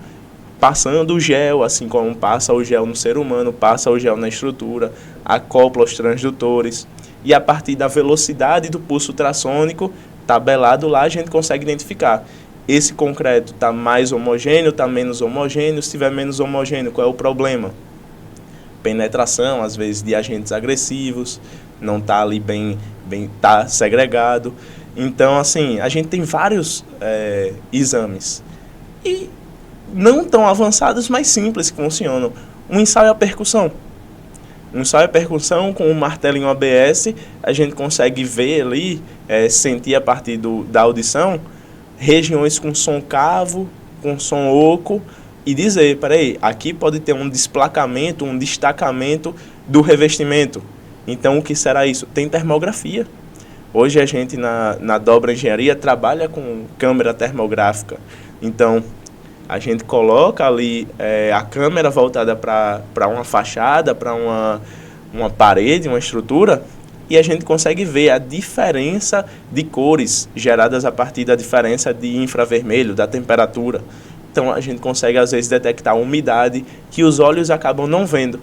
passando o gel, assim como passa o gel no ser humano, passa o gel na estrutura, acopla os transdutores. E a partir da velocidade do pulso ultrassônico, tabelado lá, a gente consegue identificar. Esse concreto está mais homogêneo, está menos homogêneo. Se estiver menos homogêneo, qual é o problema? Penetração, às vezes, de agentes agressivos, não está ali bem tá segregado. Então, assim, a gente tem vários exames. E não tão avançados, mas simples, que funcionam. Um ensaio à percussão. Um ensaio à percussão com um martelo em ABS, a gente consegue ver ali, sentir a partir da audição, regiões com som cavo, com som oco, e dizer, peraí, aqui pode ter um desplacamento, um destacamento do revestimento. Então, o que será isso? Tem termografia. Hoje a gente na Dobra Engenharia trabalha com câmera termográfica. Então, a gente coloca ali a câmera voltada para uma fachada, para uma parede, uma estrutura, e a gente consegue ver a diferença de cores geradas a partir da diferença de infravermelho, da temperatura. Então, a gente consegue, às vezes, detectar a umidade que os olhos acabam não vendo.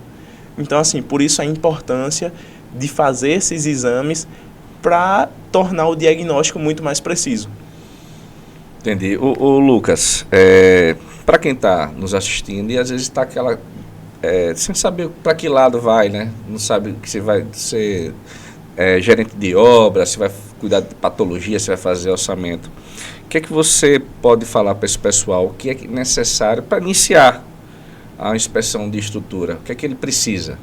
Então, assim, por isso a importância de fazer esses exames para tornar o diagnóstico muito mais preciso. Entendi. O Lucas, para quem está nos assistindo e às vezes está sem saber para que lado vai, né? Não sabe que você vai ser gerente de obra, se vai cuidar de patologia, se vai fazer orçamento. O que é que você pode falar para esse pessoal? O que é necessário para iniciar a inspeção de estrutura? O que é que ele precisa?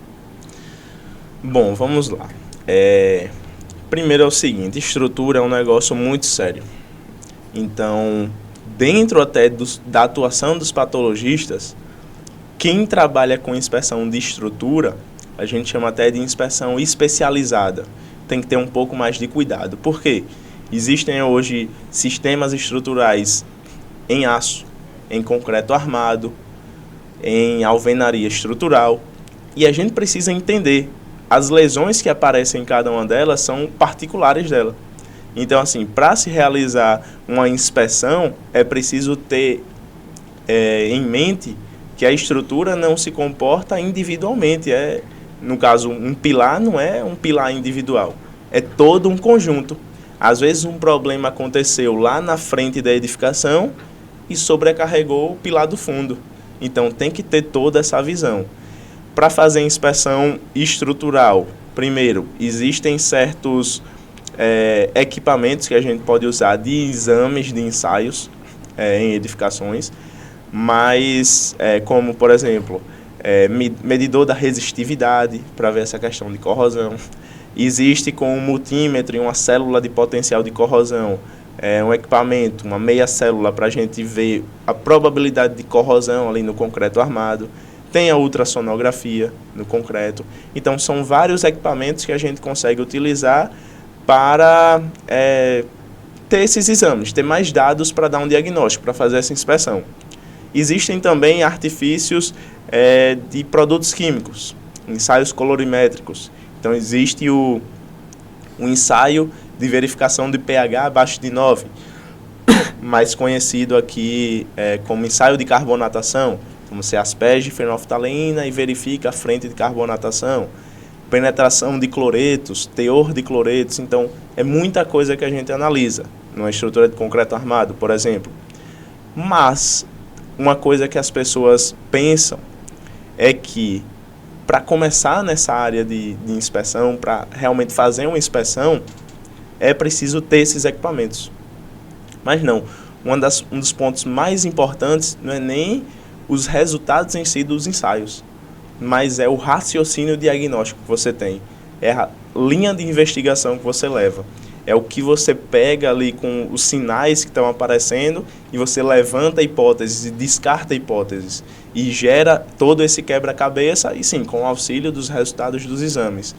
Bom, vamos lá. Primeiro é o seguinte, estrutura é um negócio muito sério. Então, dentro até da atuação dos patologistas, quem trabalha com inspeção de estrutura, a gente chama até de inspeção especializada. Tem que ter um pouco mais de cuidado. Por quê? Existem hoje sistemas estruturais em aço, em concreto armado, em alvenaria estrutural, e a gente precisa entender as lesões que aparecem em cada uma delas são particulares dela. Então, assim, para se realizar uma inspeção, é preciso ter em mente que a estrutura não se comporta individualmente. No caso, um pilar não é um pilar individual, é todo um conjunto. Às vezes, um problema aconteceu lá na frente da edificação e sobrecarregou o pilar do fundo. Então, tem que ter toda essa visão. Para fazer inspeção estrutural, primeiro, existem certos equipamentos que a gente pode usar de exames, de ensaios em edificações, mas como, por exemplo, medidor da resistividade, para ver essa questão de corrosão. Existe com um multímetro e uma célula de potencial de corrosão, um equipamento, uma meia célula para a gente ver a probabilidade de corrosão ali no concreto armado. Tem a ultrassonografia no concreto. Então, são vários equipamentos que a gente consegue utilizar para ter esses exames, ter mais dados para dar um diagnóstico, para fazer essa inspeção. Existem também artifícios de produtos químicos, ensaios colorimétricos. Então, existe o ensaio de verificação de pH abaixo de 9, mais conhecido aqui como ensaio de carbonatação. Então, você asperge fenolftaleína e verifica a frente de carbonatação, penetração de cloretos, teor de cloretos. Então, é muita coisa que a gente analisa numa estrutura de concreto armado, por exemplo. Mas, uma coisa que as pessoas pensam é que, para começar nessa área de inspeção, para realmente fazer uma inspeção, é preciso ter esses equipamentos. Mas não, um dos pontos mais importantes não é nem os resultados em si dos ensaios, mas é o raciocínio diagnóstico que você tem, é a linha de investigação que você leva, é o que você pega ali com os sinais que estão aparecendo e você levanta hipóteses e descarta hipóteses e gera todo esse quebra-cabeça e sim, com o auxílio dos resultados dos exames.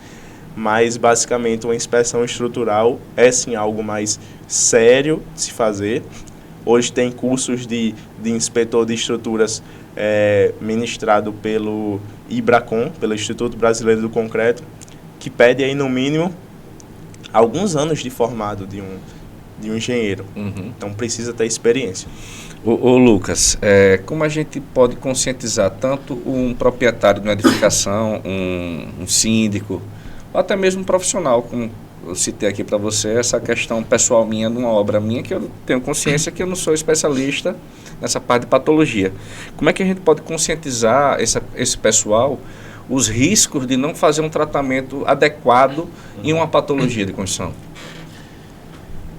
Mas basicamente uma inspeção estrutural é sim algo mais sério de se fazer. Hoje tem cursos de inspetor de estruturas ministrado pelo IBRACON, pelo Instituto Brasileiro do Concreto, que pede aí no mínimo alguns anos de formado de um engenheiro. Uhum. Então precisa ter experiência. Ô Lucas, como a gente pode conscientizar tanto um proprietário de uma edificação, um síndico, ou até mesmo um profissional, como eu citei aqui para você, essa questão pessoal minha, de uma obra minha, que eu tenho consciência que eu não sou especialista nessa parte de patologia. Como é que a gente pode conscientizar esse pessoal os riscos de não fazer um tratamento adequado em uma patologia de construção?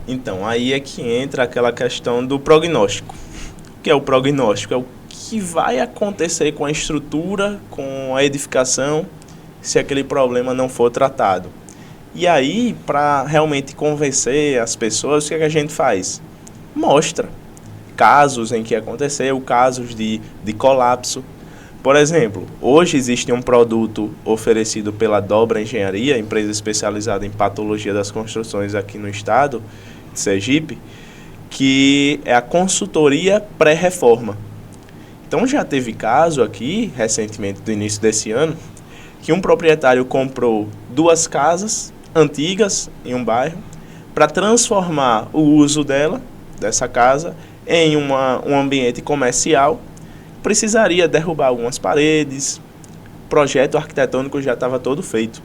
Então, aí é que entra aquela questão do prognóstico. O que é o prognóstico? É o que vai acontecer com a estrutura, com a edificação, se aquele problema não for tratado. E aí, para realmente convencer as pessoas, o que é que a gente faz? Mostra casos em que aconteceu, casos de colapso. Por exemplo, hoje existe um produto oferecido pela Dobra Engenharia, empresa especializada em patologia das construções aqui no estado de Sergipe, que é a consultoria pré-reforma. Então já teve caso aqui, recentemente, do início desse ano, que um proprietário comprou 2 casas antigas em um bairro para transformar o uso dessa casa, em um ambiente comercial. Precisaria derrubar algumas paredes, o projeto arquitetônico já estava todo feito.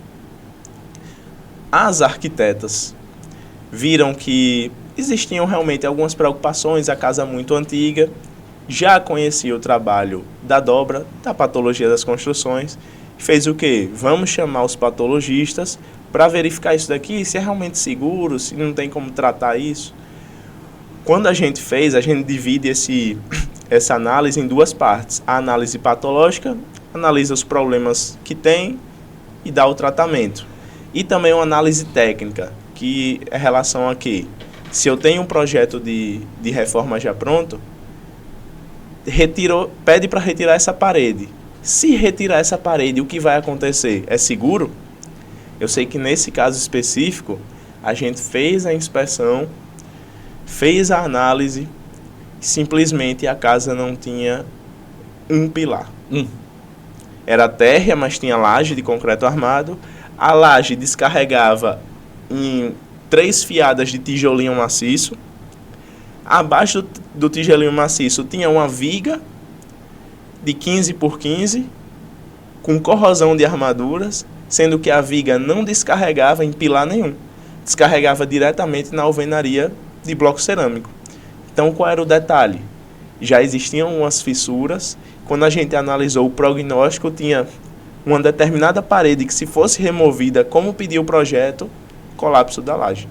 As arquitetas viram que existiam realmente algumas preocupações, a casa muito antiga, já conhecia o trabalho da Dobra, da patologia das construções, fez o quê? Vamos chamar os patologistas para verificar isso daqui, se é realmente seguro, se não tem como tratar isso. Quando a gente divide essa análise em 2 partes. A análise patológica, analisa os problemas que tem e dá o tratamento. E também uma análise técnica, que é relação a quê? Se eu tenho um projeto de reforma já pronto, pede para retirar essa parede. Se retirar essa parede, o que vai acontecer? É seguro? Eu sei que nesse caso específico, a gente fez a inspeção, fez a análise, simplesmente a casa não tinha um pilar. Era térrea, mas tinha laje de concreto armado. A laje descarregava em 3 fiadas de tijolinho maciço. Abaixo do tijolinho maciço tinha uma viga de 15 por 15, com corrosão de armaduras, sendo que a viga não descarregava em pilar nenhum. Descarregava diretamente na alvenaria de bloco cerâmico. Então, qual era o detalhe? Já existiam umas fissuras. Quando a gente analisou o prognóstico, tinha uma determinada parede que, se fosse removida, como pediu o projeto, colapso da laje.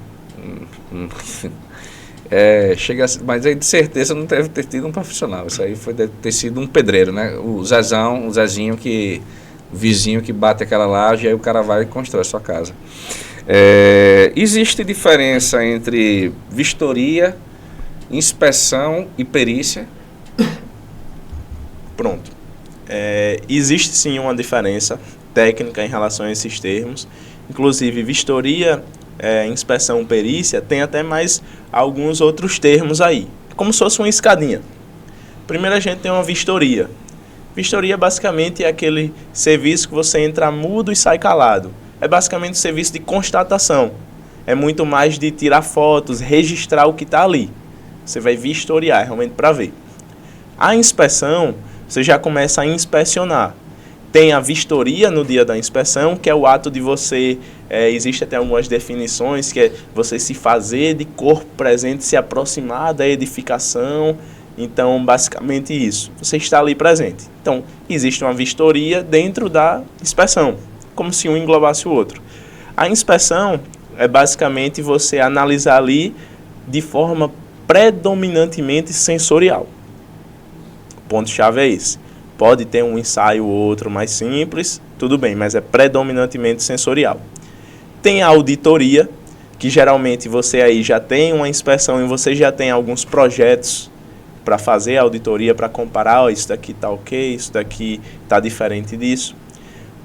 Mas aí de certeza não deve ter tido um profissional. Isso aí deve ter sido um pedreiro, né? O Zezinho, o vizinho que bate aquela laje, aí o cara vai e constrói a sua casa. Existe diferença entre vistoria, inspeção e perícia? Pronto. Existe sim uma diferença técnica em relação a esses termos. Inclusive, vistoria, inspeção, perícia, tem até mais alguns outros termos aí. Como se fosse uma escadinha. Primeiro a gente tem uma vistoria. Vistoria basicamente é aquele serviço que você entra mudo e sai calado. É basicamente um serviço de constatação. É muito mais de tirar fotos, registrar o que está ali. Você vai vistoriar, realmente para ver. A inspeção, você já começa a inspecionar. Tem a vistoria no dia da inspeção, que é o ato de você, existe até algumas definições, que é você se fazer de corpo presente, se aproximar da edificação. Então, basicamente isso. Você está ali presente. Então, existe uma vistoria dentro da inspeção, como se um englobasse o outro. A inspeção é basicamente você analisar ali de forma predominantemente sensorial. O ponto-chave é esse. Pode ter um ensaio ou outro mais simples, tudo bem, mas é predominantemente sensorial. Tem a auditoria, que geralmente você aí já tem uma inspeção e você já tem alguns projetos para fazer a auditoria, para comparar, isso daqui está ok, isso daqui está diferente disso.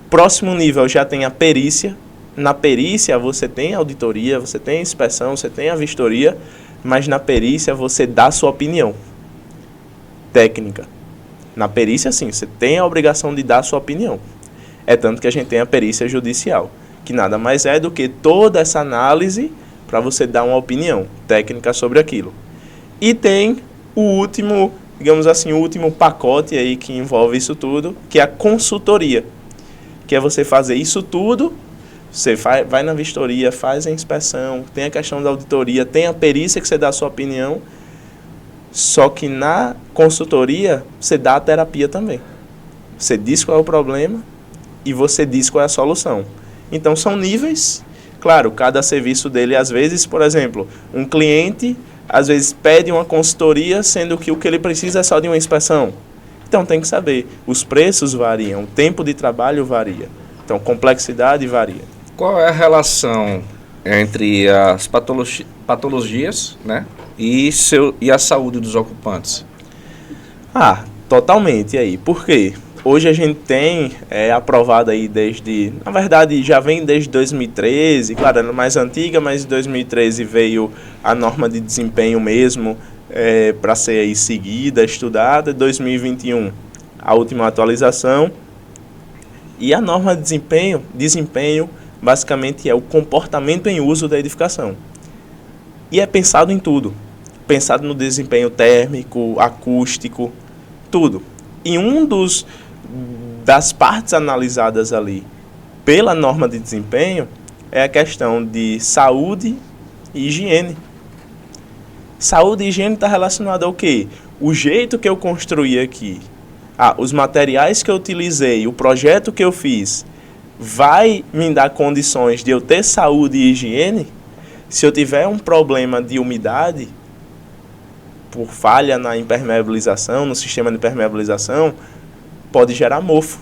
Próximo nível já tem a perícia. Na perícia você tem a auditoria, você tem a inspeção, você tem a vistoria, mas na perícia você dá a sua opinião técnica. Na perícia, sim, você tem a obrigação de dar a sua opinião. É tanto que a gente tem a perícia judicial, que nada mais é do que toda essa análise para você dar uma opinião técnica sobre aquilo. E tem o último, digamos assim, o último pacote aí que envolve isso tudo, que é a consultoria, que é você fazer isso tudo, você vai na vistoria, faz a inspeção, tem a questão da auditoria, tem a perícia que você dá a sua opinião, só que na consultoria você dá a terapia também. Você diz qual é o problema e você diz qual é a solução. Então são níveis, claro, cada serviço dele, às vezes, por exemplo, um cliente às vezes pede uma consultoria, sendo que o que ele precisa é só de uma inspeção. Então tem que saber, os preços variam, o tempo de trabalho varia, então complexidade varia. Qual é a relação entre as patologias, né, e a saúde dos ocupantes? Totalmente aí. Por quê? Hoje a gente tem aprovado aí desde, na verdade já vem desde 2013, claro, é mais antiga, mas em 2013 veio a norma de desempenho mesmo, para ser aí seguida, estudada. 2021 a última atualização. E a norma de desempenho basicamente é o comportamento em uso da edificação. E é pensado em tudo. Pensado no desempenho térmico, acústico, tudo. E das partes analisadas ali pela norma de desempenho é a questão de saúde e higiene. Saúde e higiene está relacionada ao quê? O jeito que eu construí aqui, os materiais que eu utilizei, o projeto que eu fiz, vai me dar condições de eu ter saúde e higiene? Se eu tiver um problema de umidade, por falha na impermeabilização, no sistema de impermeabilização, pode gerar mofo,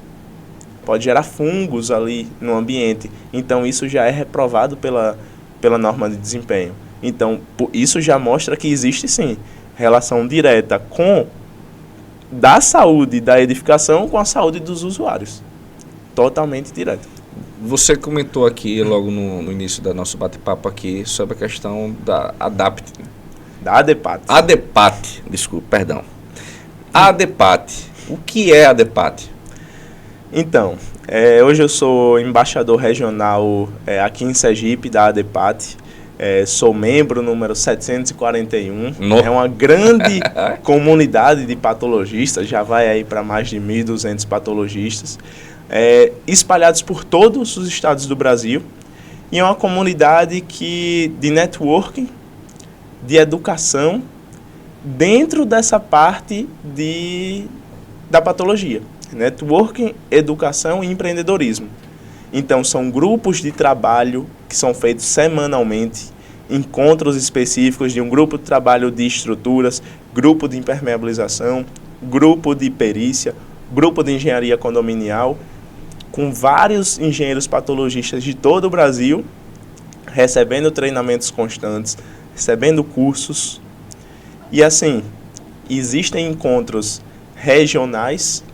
pode gerar fungos ali no ambiente. Então, isso já é reprovado pela norma de desempenho. Então, isso já mostra que existe, sim, relação direta da saúde da edificação com a saúde dos usuários. Totalmente direta. Você comentou aqui, logo no início do nosso bate-papo aqui, sobre a questão da ADAPT. Da ADEPAT. ADEPAT, desculpa, perdão. ADEPAT. O que é a ADEPAT? Então, hoje eu sou embaixador regional aqui em Sergipe da ADEPAT. Sou membro número 741. É uma grande comunidade de patologistas, já vai aí para mais de 1.200 patologistas, espalhados por todos os estados do Brasil. E é uma comunidade de networking, de educação, dentro dessa parte da patologia. Networking, educação e empreendedorismo. Então, são grupos de trabalho que são feitos semanalmente, encontros específicos de um grupo de trabalho de estruturas, grupo de impermeabilização, grupo de perícia, grupo de engenharia condominial, com vários engenheiros patologistas de todo o Brasil, recebendo treinamentos constantes, recebendo cursos. E assim, existem encontros regionais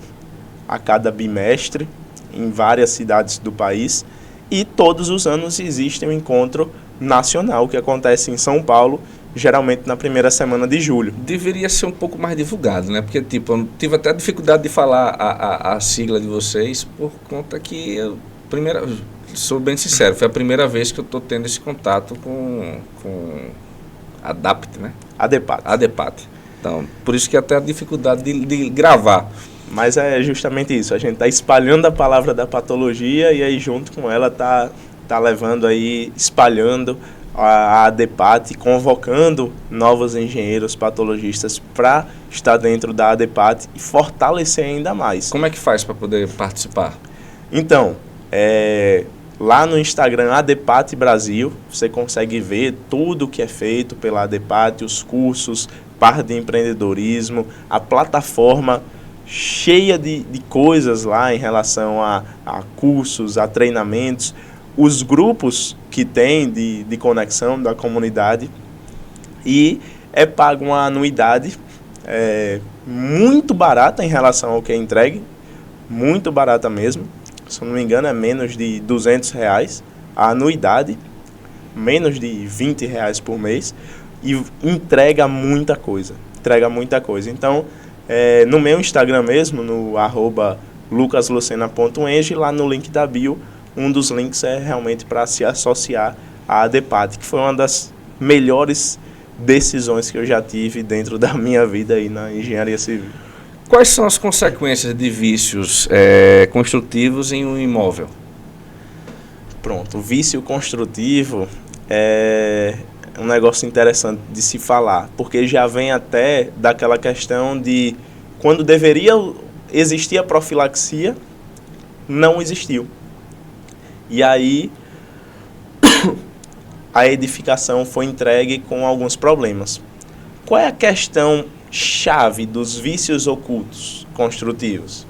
a cada bimestre em várias cidades do país, e todos os anos existe um encontro nacional que acontece em São Paulo, geralmente na primeira semana de julho. Deveria ser um pouco mais divulgado, né? Porque, tipo, eu tive até dificuldade de falar a sigla de vocês por conta que sou bem sincero, foi a primeira vez que eu estou tendo esse contato com a ADAPT, né? ADEPAT. Então, por isso que até a dificuldade de gravar. Mas é justamente isso, a gente está espalhando a palavra da patologia e aí junto com ela tá levando aí, espalhando a ADEPAT, convocando novos engenheiros patologistas para estar dentro da ADEPAT e fortalecer ainda mais. Como é que faz para poder participar? Então, lá no Instagram ADEPAT Brasil, você consegue ver tudo que é feito pela ADEPAT, os cursos, parte de empreendedorismo, a plataforma cheia de coisas lá em relação a cursos, a treinamentos, os grupos que tem de conexão da comunidade, e é pago uma anuidade muito barata em relação ao que é entregue, muito barata mesmo, se não me engano é menos de R$200 a anuidade, menos de R$20 por mês, e entrega muita coisa. Então, no meu Instagram mesmo, no @lucaslucena.eng, lá no link da bio, um dos links é realmente para se associar à ADEPAT, que foi uma das melhores decisões que eu já tive dentro da minha vida aí na engenharia civil. Quais são as consequências de vícios construtivos em um imóvel? Pronto, o vício construtivo é um negócio interessante de se falar, porque já vem até daquela questão de quando deveria existir a profilaxia, não existiu. E aí a edificação foi entregue com alguns problemas. Qual é a questão chave dos vícios ocultos construtivos?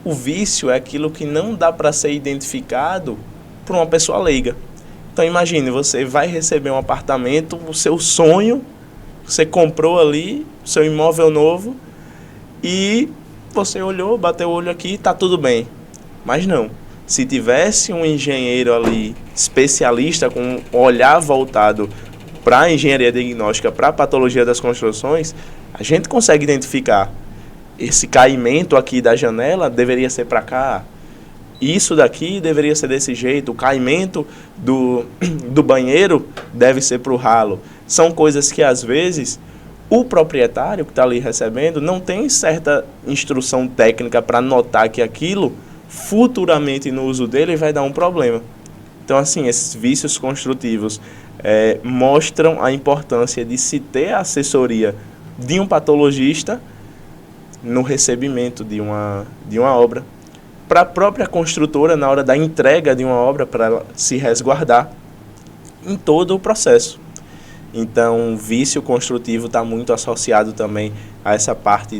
O vício é aquilo que não dá para ser identificado por uma pessoa leiga. Então imagine, você vai receber um apartamento, o seu sonho, você comprou ali, o seu imóvel novo, e você olhou, bateu o olho aqui, está tudo bem. Mas não. Se tivesse um engenheiro ali, especialista, com um olhar voltado para a engenharia diagnóstica, para a patologia das construções, a gente consegue identificar. Esse caimento aqui da janela deveria ser para cá. Isso daqui deveria ser desse jeito. O caimento do banheiro deve ser para o ralo. São coisas que, às vezes, o proprietário que está ali recebendo não tem certa instrução técnica para notar que aquilo futuramente no uso dele vai dar um problema. Então, assim, esses vícios construtivos mostram a importância de se ter a assessoria de um patologista no recebimento de uma obra, para a própria construtora na hora da entrega de uma obra, para ela se resguardar em todo o processo. Então, vício construtivo está muito associado também a essa parte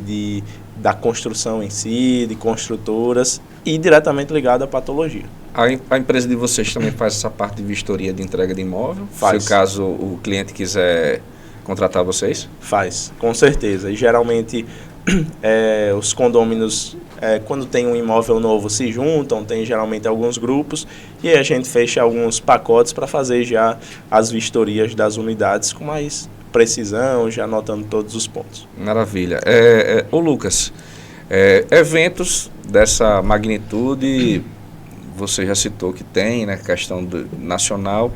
da construção em si, de construtoras, e diretamente ligado à patologia. A empresa de vocês também faz essa parte de vistoria de entrega de imóvel? Faz. Se caso o cliente quiser contratar vocês? Faz, com certeza. E geralmente os condôminos, quando tem um imóvel novo, se juntam, tem geralmente alguns grupos, e aí a gente fecha alguns pacotes para fazer já as vistorias das unidades com mais precisão, já anotando todos os pontos. Maravilha. Ô Lucas, eventos dessa magnitude, você já citou que tem, né, questão nacional,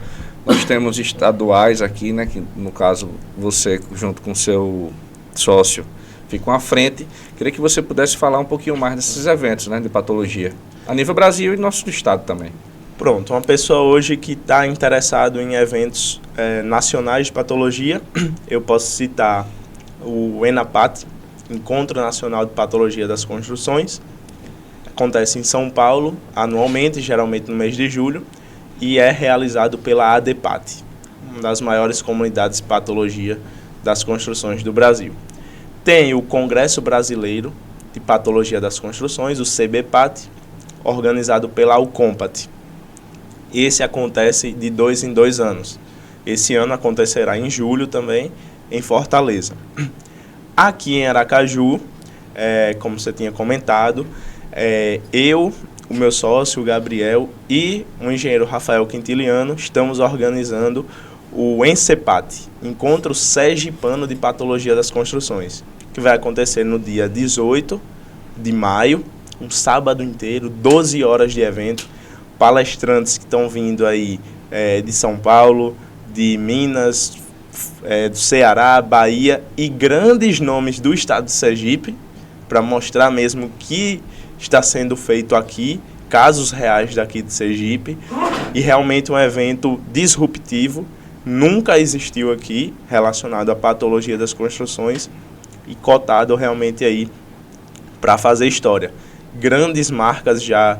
nós temos estaduais aqui, né, que no caso você junto com seu sócio ficam à frente. Queria que você pudesse falar um pouquinho mais desses eventos, né, de patologia, a nível Brasil e nosso estado também. Pronto, uma pessoa hoje que está interessado em eventos nacionais de patologia, eu posso citar o ENAPAT, Encontro Nacional de Patologia das Construções. Acontece em São Paulo, anualmente, geralmente no mês de julho, e é realizado pela ADEPAT, uma das maiores comunidades de patologia das construções do Brasil. Tem o Congresso Brasileiro de Patologia das Construções, o CBPAT, organizado pela UCOMPAT. Esse acontece de 2 em 2 anos. Esse ano acontecerá em julho também, em Fortaleza. Aqui em Aracaju, como você tinha comentado, eu, o meu sócio, o Gabriel, e o engenheiro Rafael Quintiliano, estamos organizando o ENCEPAT, Encontro Sergipano de Patologia das Construções, que vai acontecer no dia 18 de maio, um sábado inteiro, 12 horas de evento. Palestrantes que estão vindo aí de São Paulo, de Minas, do Ceará, Bahia e grandes nomes do estado de Sergipe, para mostrar mesmo que está sendo feito aqui, casos reais daqui de Sergipe, e realmente um evento disruptivo, nunca existiu aqui, relacionado à patologia das construções, e cotado realmente aí para fazer história. Grandes marcas já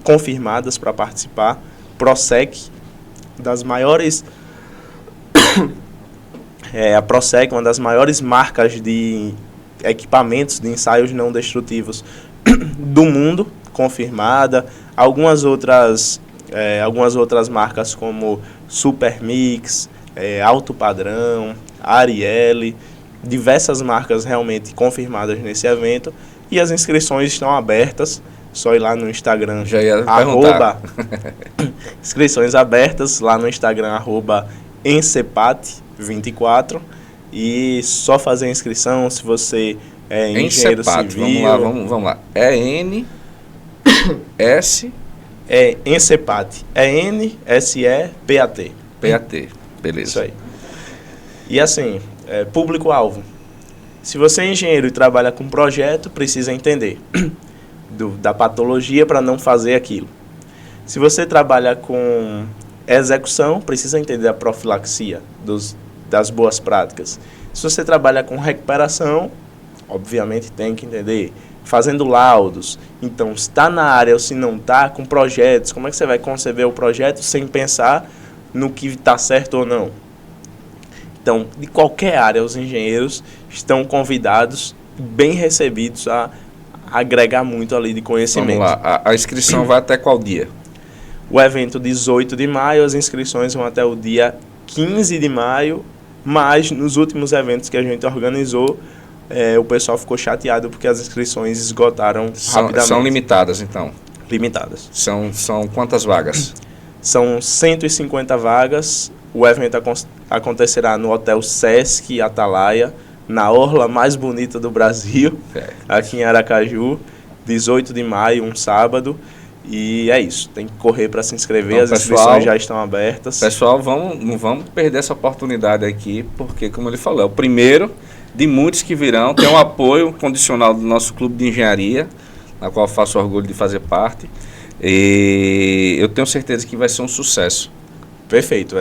confirmadas para participar. Prosec, das maiores a Prosec, uma das maiores marcas de equipamentos de ensaios não destrutivos do mundo, confirmada. Algumas outras marcas como Supermix, Alto Padrão, Arielle, diversas marcas realmente confirmadas nesse evento, e as inscrições estão abertas. Só ir lá no Instagram, já ia perguntar. Inscrições abertas lá no Instagram, @encepat24, e só fazer a inscrição se você é engenheiro civil. Vamos lá. É N, S... É ENCEPAT. É N-S-E-P-A-T. P-A-T, beleza. Isso aí. E assim, público-alvo. Se você é engenheiro e trabalha com projeto, precisa entender da patologia para não fazer aquilo. Se você trabalha com execução, precisa entender a profilaxia das boas práticas. Se você trabalha com recuperação, obviamente tem que entender. Fazendo laudos, então se está na área ou se não está, com projetos, como é que você vai conceber o projeto sem pensar no que está certo ou não? Então, de qualquer área, os engenheiros estão convidados, bem recebidos, a agregar muito ali de conhecimento. Vamos lá, a inscrição vai até qual dia? O evento 18 de maio, as inscrições vão até o dia 15 de maio, mas nos últimos eventos que a gente organizou, o pessoal ficou chateado porque as inscrições esgotaram rapidamente. São limitadas, então? Limitadas. São quantas vagas? São 150 vagas. O evento acontecerá no Hotel Sesc Atalaia, na orla mais bonita do Brasil, aqui em Aracaju, 18 de maio, um sábado. E é isso, tem que correr para se inscrever, então, as inscrições já estão abertas. Pessoal, não vamos perder essa oportunidade aqui, porque, como ele falou, é o primeiro de muitos que virão. Tem um apoio condicional do nosso clube de engenharia, na qual faço orgulho de fazer parte, e eu tenho certeza que vai ser um sucesso. Perfeito,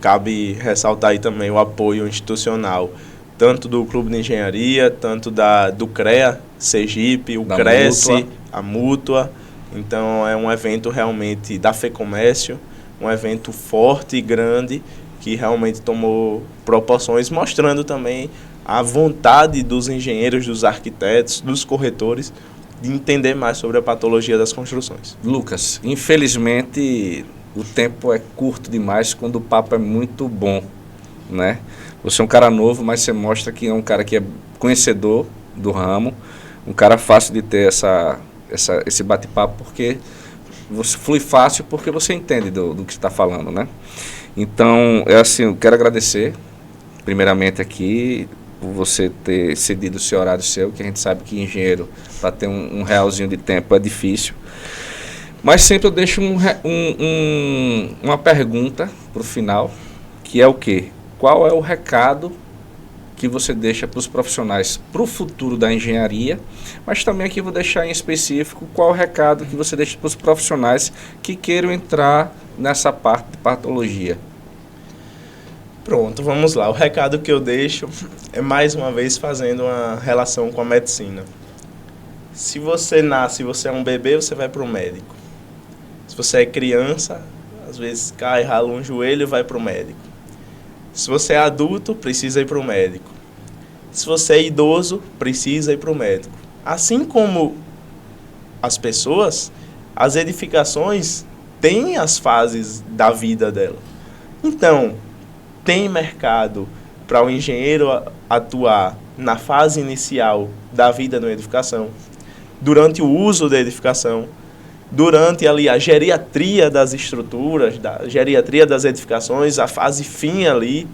cabe ressaltar aí também o apoio institucional, tanto do Clube de Engenharia, tanto do CREA, Sergipe, o Cresce, a Mútua. Então é um evento realmente da FEComércio, um evento forte e grande, que realmente tomou proporções, mostrando também a vontade dos engenheiros, dos arquitetos, dos corretores, de entender mais sobre a patologia das construções. Lucas, infelizmente o tempo é curto demais quando o papo é muito bom, né? Você é um cara novo, mas você mostra que é um cara que é conhecedor do ramo, um cara fácil de ter esse bate-papo, porque você flui fácil, porque você entende do que está falando, né? Então, eu quero agradecer, primeiramente aqui, por você ter cedido o seu horário seu, que a gente sabe que engenheiro, para ter um realzinho de tempo, é difícil. Mas sempre eu deixo uma pergunta para o final, que é o quê? Qual é o recado que você deixa para os profissionais para o futuro da engenharia? Mas também aqui vou deixar em específico qual o recado que você deixa para os profissionais que queiram entrar nessa parte de patologia. Pronto, vamos lá. O recado que eu deixo é, mais uma vez, fazendo uma relação com a medicina. Se você nasce, você é um bebê, você vai para o médico. Se você é criança, às vezes cai, rala um joelho e vai para o médico. Se você é adulto, precisa ir para o médico. Se você é idoso, precisa ir para o médico. Assim como as pessoas, as edificações tem as fases da vida dela. Então, tem mercado para o engenheiro atuar na fase inicial da vida na edificação, durante o uso da edificação, durante ali a geriatria das estruturas, da geriatria das edificações, a fase fim ali,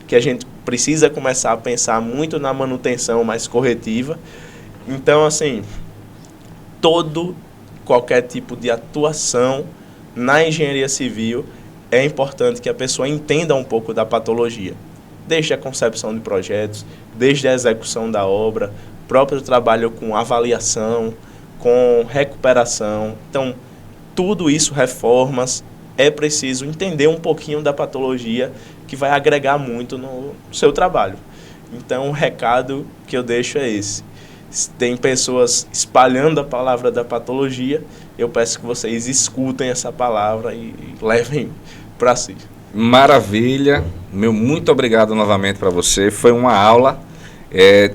que a gente precisa começar a pensar muito na manutenção mais corretiva. Então, assim, qualquer tipo de atuação na engenharia civil é importante que a pessoa entenda um pouco da patologia, desde a concepção de projetos, desde a execução da obra, próprio trabalho com avaliação, com recuperação. Então, tudo isso, reformas, é preciso entender um pouquinho da patologia, que vai agregar muito no seu trabalho. Então, o recado que eu deixo é esse. Se tem pessoas espalhando a palavra da patologia, eu peço que vocês escutem essa palavra e levem para si. Maravilha. Meu muito obrigado novamente para você. Foi uma aula.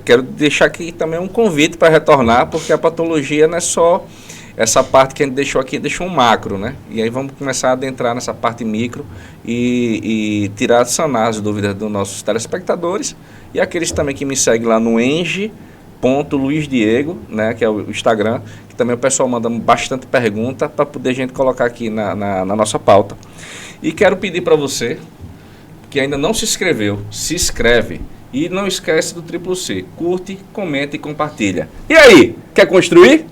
Quero deixar aqui também um convite para retornar, porque a patologia não é só essa parte que a gente deixou aqui, deixou um macro, né? E aí vamos começar a adentrar nessa parte micro e sanar as dúvidas dos nossos telespectadores e aqueles também que me seguem lá no eng.luizdiego, né, que é o Instagram, que também o pessoal manda bastante pergunta para poder a gente colocar aqui na nossa pauta. E quero pedir para você, que ainda não se inscreveu, se inscreve. E não esquece do Triplo C. Curte, comenta e compartilha. E aí, quer construir?